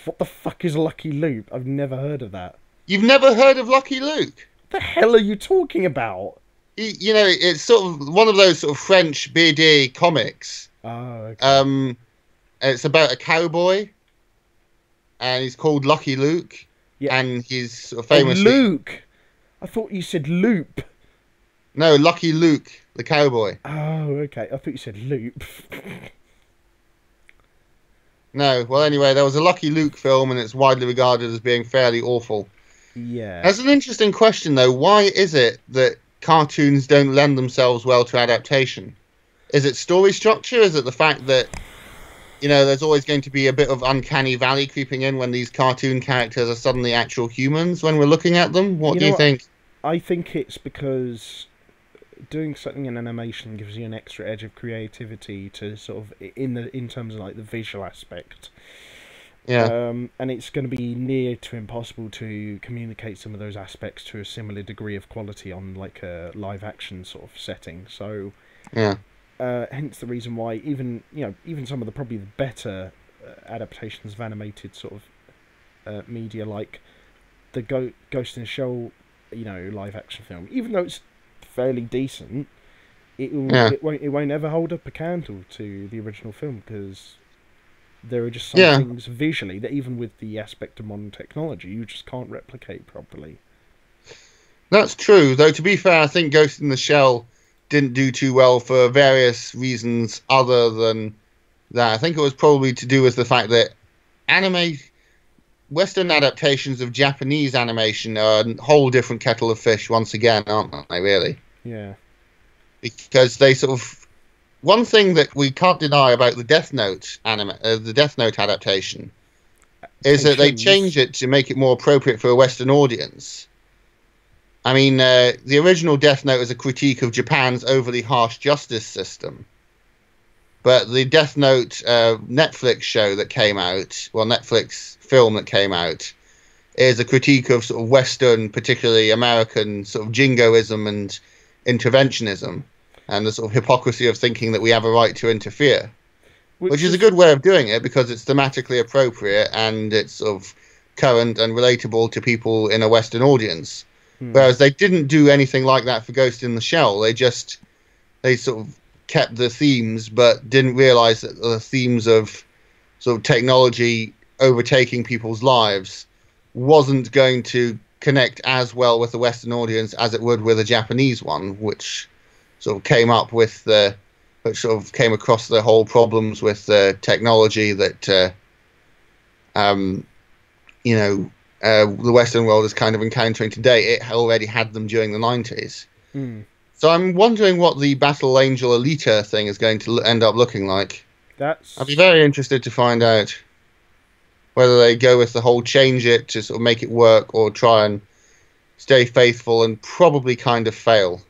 What the fuck is Lucky Luke? I've never heard of that. You've never heard of Lucky Luke? What the hell are you talking about? It's sort of one of those sort of French BD comics. Oh, okay. It's about a cowboy, and he's called Lucky Luke. Yeah. And he's sort of famously... Luke! I thought you said Loop. No, Lucky Luke, the cowboy. Oh, okay. I thought you said Loop. No. Well, anyway, there was a Lucky Luke film, and it's widely regarded as being fairly awful. Yeah. That's an interesting question, though. Why is it that cartoons don't lend themselves well to adaptation? Is it story structure? Is it the fact that, there's always going to be a bit of uncanny valley creeping in when these cartoon characters are suddenly actual humans when we're looking at them? What do you think? I think it's because doing something in animation gives you an extra edge of creativity to sort of in terms of like the visual aspect. Yeah. And it's going to be near to impossible to communicate some of those aspects to a similar degree of quality on like a live action sort of setting. So yeah. Hence the reason why even some of the probably the better adaptations of animated sort of media, like the Ghost in the Shell, live action film, even though it's fairly decent, it won't ever hold up a candle to the original film, because there are just some things visually that even with the aspect of modern technology you just can't replicate properly. That's true, though. To be fair, I think Ghost in the Shell didn't do too well for various reasons other than that. I think it was probably to do with the fact that Western adaptations of Japanese animation are a whole different kettle of fish once again, aren't they, really? Yeah. Because they sort of... One thing that we can't deny about the Death Note adaptation is that they change it to make it more appropriate for a Western audience. I mean, the original Death Note is a critique of Japan's overly harsh justice system. But the Death Note Netflix show that came out, Netflix film that came out, is a critique of sort of Western, particularly American, sort of jingoism and interventionism, and the sort of hypocrisy of thinking that we have a right to interfere. Which is a good way of doing it, because it's thematically appropriate and it's sort of current and relatable to people in a Western audience. Whereas they didn't do anything like that for Ghost in the Shell. They sort of kept the themes, but didn't realize that the themes of sort of technology overtaking people's lives wasn't going to connect as well with the Western audience as it would with a Japanese one, which sort of came across the whole problems with the technology that the Western world is kind of encountering today. It already had them during the 90s. So I'm wondering what the Battle Angel Alita thing is going to end up looking like. I'd be very interested to find out whether they go with the whole change it to sort of make it work, or try and stay faithful and probably kind of fail.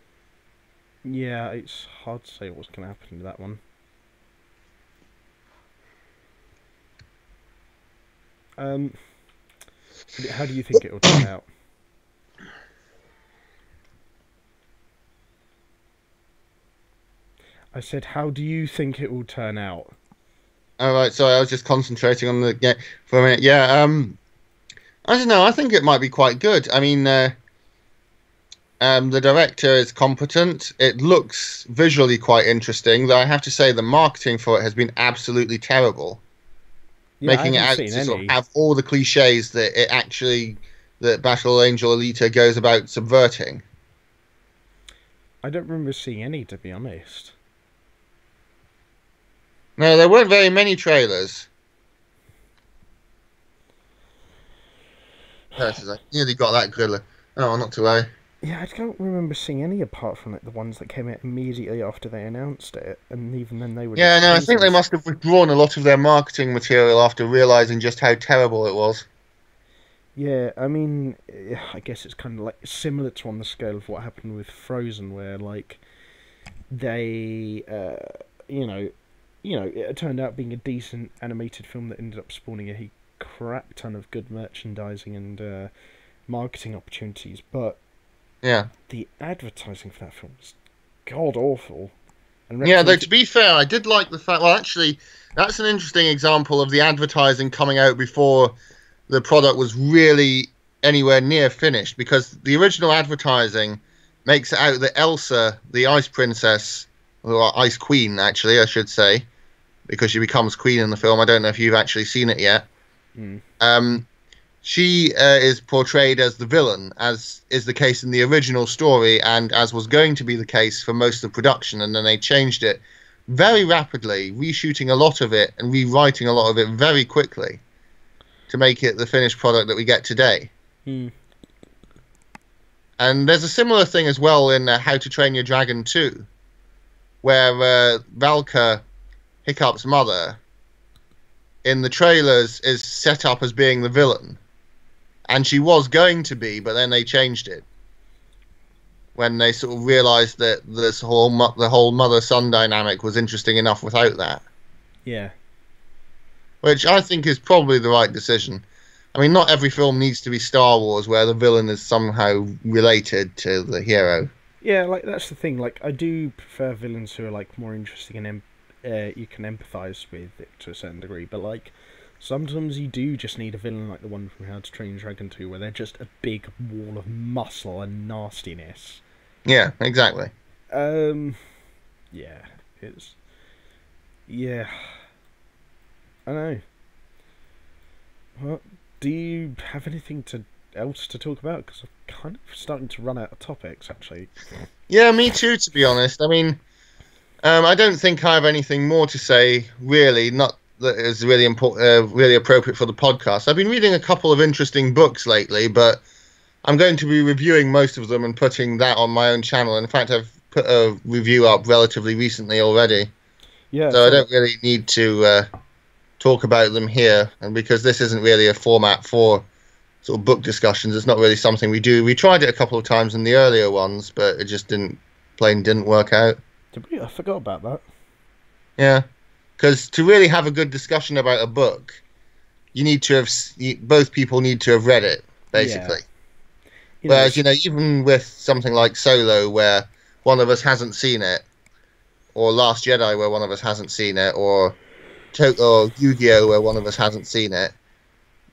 Yeah, it's hard to say what's going to happen to that one. How do you think it will turn out? I said, how do you think it will turn out? All right, sorry, I was just concentrating on the game for a minute. Yeah, I don't know. I think it might be quite good. I mean, the director is competent. It looks visually quite interesting, though I have to say the marketing for it has been absolutely terrible. Yeah, making it out to sort of have all the cliches that Battle Angel Alita goes about subverting. I don't remember seeing any, to be honest. No, there weren't very many trailers. I nearly got that gorilla. Oh, not to worry. Yeah, I don't remember seeing any apart from the ones that came out immediately after they announced it, and even then they were... Yeah, no, I think they must have withdrawn a lot of their marketing material after realising just how terrible it was. Yeah, I mean, I guess it's kind of like similar to on the scale of what happened with Frozen, where like they, it turned out being a decent animated film that ended up spawning a crap ton of good merchandising and marketing opportunities, but yeah, the advertising for that film was god awful. And yeah, though to be fair, I did like the fact. Well, actually, that's an interesting example of the advertising coming out before the product was really anywhere near finished, because the original advertising makes it out that Elsa, the Ice Princess, or Ice Queen, actually, I should say, because she becomes queen in the film. I don't know if you've actually seen it yet. She is portrayed as the villain, as is the case in the original story, and as was going to be the case for most of the production, and then they changed it very rapidly, reshooting a lot of it and rewriting a lot of it very quickly to make it the finished product that we get today. Hmm. And there's a similar thing as well in How to Train Your Dragon 2, where Valka, Hiccup's mother, in the trailers is set up as being the villain. And she was going to be, but then they changed it when they sort of realised that the whole mother-son dynamic was interesting enough without that. Yeah. Which I think is probably the right decision. I mean, not every film needs to be Star Wars where the villain is somehow related to the hero. Yeah, like that's the thing. Like, I do prefer villains who are like more interesting and you can empathise with it to a certain degree. But like, sometimes you do just need a villain like the one from How to Train Your Dragon 2, where they're just a big wall of muscle and nastiness. Yeah, exactly. Yeah, it's... Yeah. I know. Well, do you have anything else to talk about? Because I'm kind of starting to run out of topics, actually. Yeah, me too, to be honest. I mean, I don't think I have anything more to say, really. Not that is really important, really appropriate for the podcast. I've been reading a couple of interesting books lately, but I'm going to be reviewing most of them and putting that on my own channel. In fact, I've put a review up relatively recently already. Yeah. So I don't really need to talk about them here. And because this isn't really a format for sort of book discussions, it's not really something we do. We tried it a couple of times in the earlier ones, but it just didn't work out. Did we? I forgot about that. Yeah. Because to really have a good discussion about a book, you need to have both people need to have read it, basically. Yeah. Whereas, even with something like Solo, where one of us hasn't seen it, or Last Jedi, where one of us hasn't seen it, or Yu-Gi-Oh, where one of us hasn't seen it,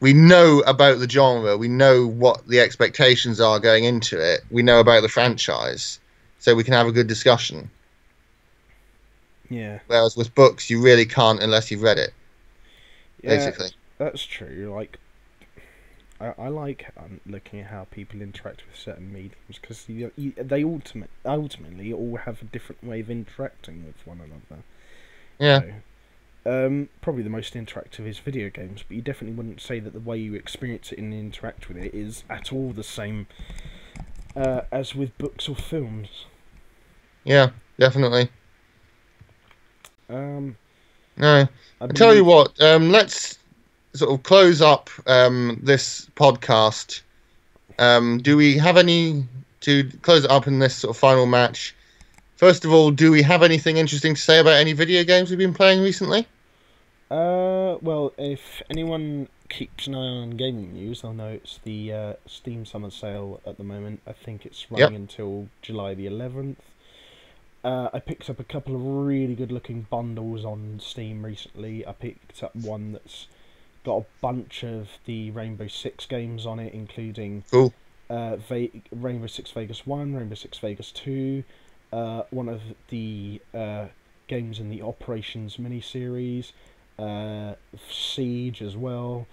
we know about the genre. We know what the expectations are going into it. We know about the franchise, so we can have a good discussion. Yeah. Whereas with books, you really can't unless you've read it. Yeah, basically. That's true. Like, I like looking at how people interact with certain mediums, because they ultimately all have a different way of interacting with one another. Yeah. So, probably the most interactive is video games, but you definitely wouldn't say that the way you experience it and interact with it is at all the same as with books or films. Yeah, definitely. No, I tell you what, let's sort of close up this podcast. Do we have any to close it up in this sort of final match? First of all, do we have anything interesting to say about any video games we've been playing recently? Well, if anyone keeps an eye on gaming news, they'll know it's the Steam Summer Sale at the moment. I think it's running until July the 11th. I picked up a couple of really good-looking bundles on Steam recently. I picked up one that's got a bunch of the Rainbow Six games on it, including Rainbow Six Vegas 1, Rainbow Six Vegas 2, one of the games in the Operations miniseries, Siege as well,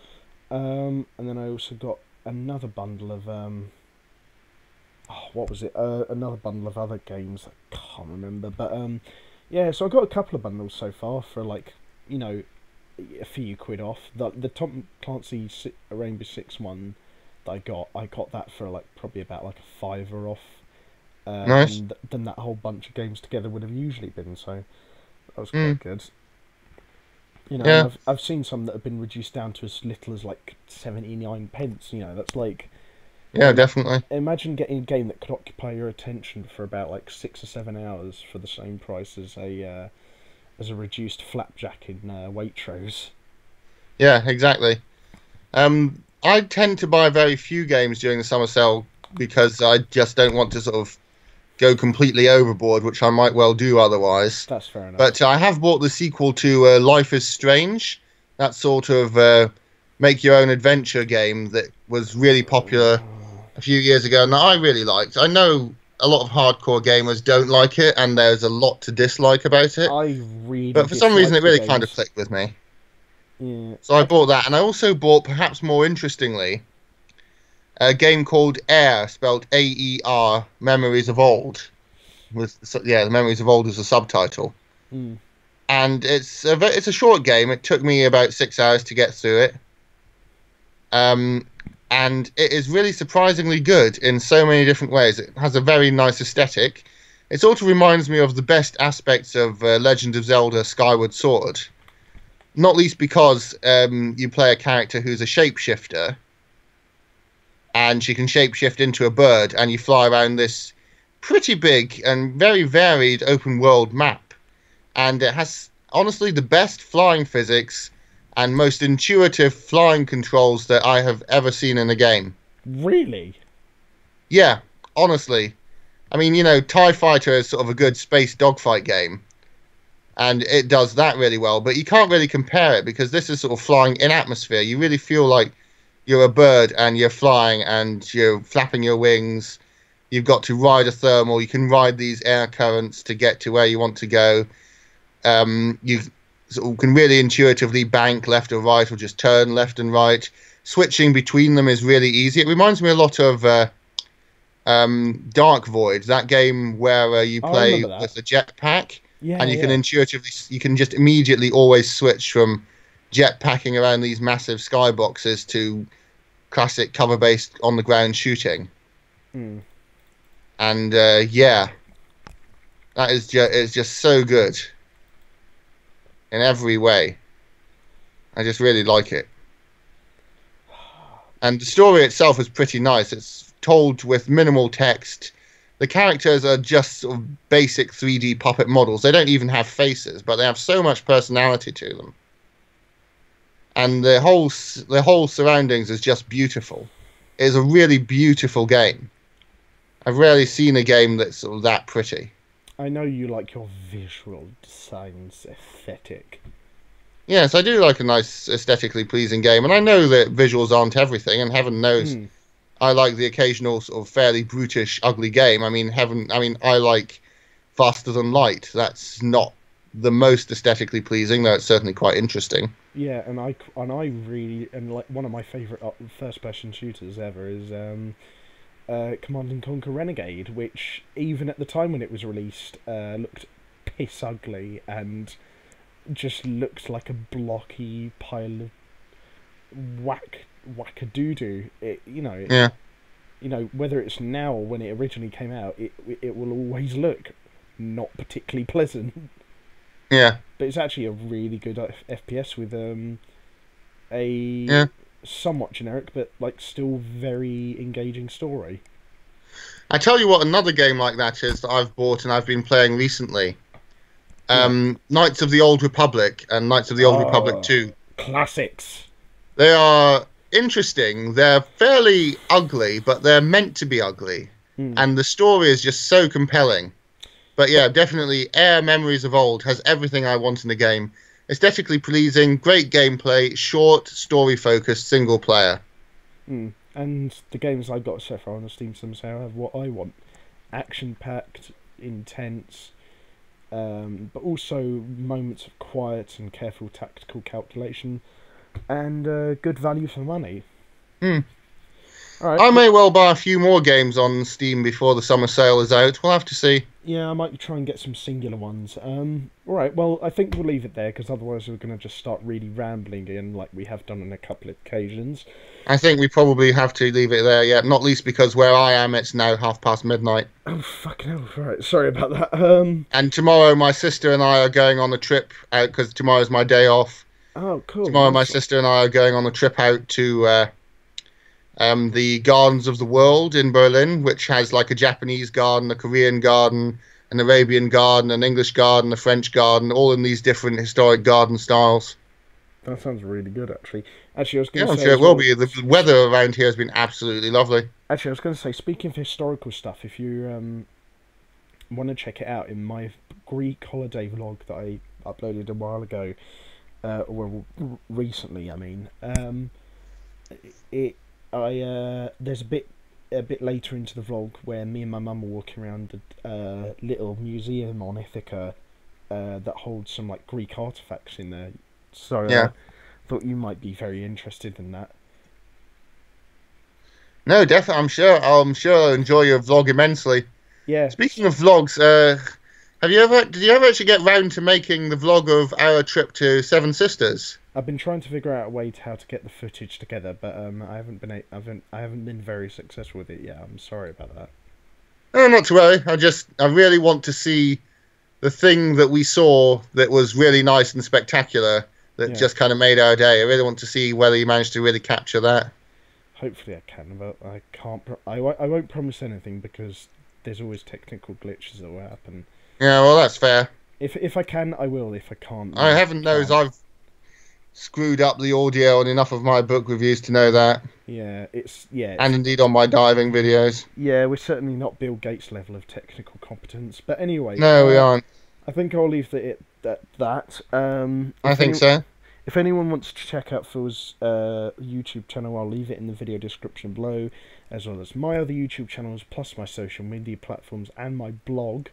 and then I also got another bundle of what was it? Another bundle of other games I can't remember, but yeah. So I got a couple of bundles so far for like a few quid off. The Tom Clancy Rainbow Six one that I got that for like probably about like a $5 off. Nice. Than that whole bunch of games together would have usually been. So that was quite good. Yeah. I've seen some that have been reduced down to as little as like 79 pence. That's like. Yeah, definitely. Imagine getting a game that could occupy your attention for about like 6 or 7 hours for the same price as a reduced flapjack in Waitrose. Yeah, exactly. I tend to buy very few games during the summer sale because I just don't want to sort of go completely overboard, which I might well do otherwise. That's fair enough. But I have bought the sequel to Life is Strange, that sort of make your own adventure game that was really popular a few years ago, and that I really liked. I know a lot of hardcore gamers don't like it, and there's a lot to dislike about it. But for some reason, it really kind of clicked with me. Yeah. So I bought that, and I also bought, perhaps more interestingly, a game called Air, spelled A-E-R, Memories of Old. The Memories of Old is the subtitle. and it's a short game. It took me about 6 hours to get through it. And it is really surprisingly good in so many different ways. It has a very nice aesthetic. It sort of reminds me of the best aspects of Legend of Zelda Skyward Sword. Not least because you play a character who's a shapeshifter, and she can shapeshift into a bird, and you fly around this pretty big and very varied open world map. And it has, honestly, the best flying physics and most intuitive flying controls that I have ever seen in a game. Really? Yeah, honestly. I mean, TIE Fighter is sort of a good space dogfight game, and it does that really well, but you can't really compare it because this is sort of flying in atmosphere. You really feel like you're a bird and you're flying and you're flapping your wings. You've got to ride a thermal. You can ride these air currents to get to where you want to go. You sort of can really intuitively bank left or right, or just turn left and right. Switching between them is really easy. It reminds me a lot of Dark Void, that game where you play with a jetpack, and you can intuitively, you can just immediately always switch from jetpacking around these massive skyboxes to classic cover-based on-the-ground shooting. And yeah, that is just so good in every way. I just really like it. And the story itself is pretty nice. It's told with minimal text. The characters are just sort of basic 3D puppet models. They don't even have faces, but they have so much personality to them. And the whole surroundings is just beautiful. It is a really beautiful game. I've rarely seen a game that's sort of that pretty. I know you like your visual designs aesthetic. Yes, I do like a nice, aesthetically pleasing game, and I know that visuals aren't everything, and heaven knows I like the occasional sort of fairly brutish, ugly game. I mean, I like Faster Than Light. That's not the most aesthetically pleasing, though it's certainly quite interesting. Yeah, and I really, and like one of my favourite first-person shooters ever is Command & Conquer Renegade, which even at the time when it was released looked piss ugly and just looked like a blocky pile of whack-a-doo-doo. Whether it's now or when it originally came out, it will always look not particularly pleasant. Yeah. But it's actually a really good FPS with somewhat generic but like still very engaging story. I tell you what, another game like that is that I've bought and I've been playing recently. Knights of the Old Republic and Knights of the Old Republic 2. Classics. They are interesting. They're fairly ugly, but they're meant to be ugly. And the story is just so compelling. But yeah, definitely Air Memories of Old has everything I want in a game. Aesthetically pleasing, great gameplay, short, story-focused, single player. And the games I've got so far on the Steam somehow have what I want. Action-packed, intense, but also moments of quiet and careful tactical calculation, and good value for money. Right. I may well buy a few more games on Steam before the summer sale is out. We'll have to see. Yeah, I might try and get some singular ones. Alright, well, I think we'll leave it there, because otherwise we're going to just start really rambling in, like we have done on a couple of occasions. I think we probably have to leave it there, yeah. Not least because where I am, it's now midnight. Oh, fucking hell. Right, sorry about that. And tomorrow my sister and I are going on a trip out, because tomorrow's my day off. Oh, cool. Tomorrow my sister and I are going on a trip out to the Gardens of the World in Berlin, which has like a Japanese garden, a Korean garden, an Arabian garden, an English garden, a French garden, all in these different historic garden styles. That sounds really good, actually. I was going to say... I'm sure it will be. The weather around here has been absolutely lovely. Actually, I was going to say, speaking of historical stuff, if you want to check it out, in my Greek holiday vlog that I uploaded a while ago, recently, I mean, there's a bit later into the vlog where me and my mum were walking around a little museum on Ithaca that holds some like Greek artifacts in there. So I thought you might be very interested in that. No, definitely. I'm sure I'll enjoy your vlog immensely. Yeah. Speaking of vlogs, Did you ever actually get round to making the vlog of our trip to Seven Sisters? I've been trying to figure out a way to how to get the footage together, but I haven't been very successful with it yet. I'm sorry about that. Oh, not to worry. I really want to see the thing that we saw that was really nice and spectacular that just kind of made our day. I really want to see whether you managed to really capture that. Hopefully I can, but I can't. I won't promise anything because there's always technical glitches that will happen. Yeah, well, that's fair. If I can, I will. If I can't, heaven knows I've screwed up the audio on enough of my book reviews to know that. Yeah, and indeed on my diving videos. Yeah, we're certainly not Bill Gates level of technical competence. But anyway, no, we aren't. I think I'll leave it at that. I think so. If anyone wants to check out Phil's YouTube channel, I'll leave it in the video description below, as well as my other YouTube channels, plus my social media platforms and my blog.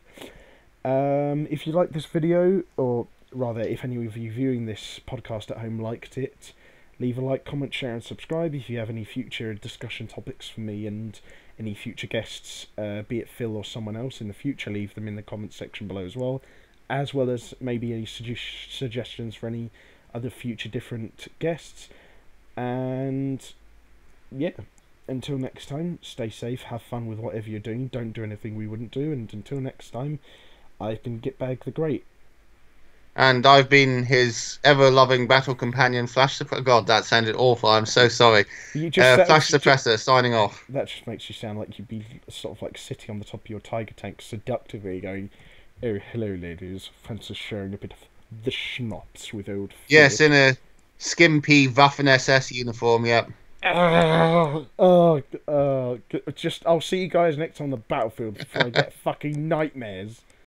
If you like this video, or rather, if any of you viewing this podcast at home liked it, leave a like, comment, share, and subscribe. If you have any future discussion topics for me and any future guests, be it Phil or someone else in the future, leave them in the comments section below as well as maybe any suggestions for any other future different guests. And yeah, until next time, stay safe, have fun with whatever you're doing, don't do anything we wouldn't do, and until next time, I've been Gitbag the Great. And I've been his ever-loving battle companion, Flash Suppressor. God, that sounded awful. I'm so sorry. Flash Suppressor, signing off. That just makes you sound like you'd be sort of like sitting on the top of your tiger tank, seductively going, "Oh, hello, ladies. Fancy sharing a bit of the schnapps with old Phil." Yes, in a skimpy Waffen-SS uniform, yep. Just, I'll see you guys next on the battlefield before I get fucking nightmares.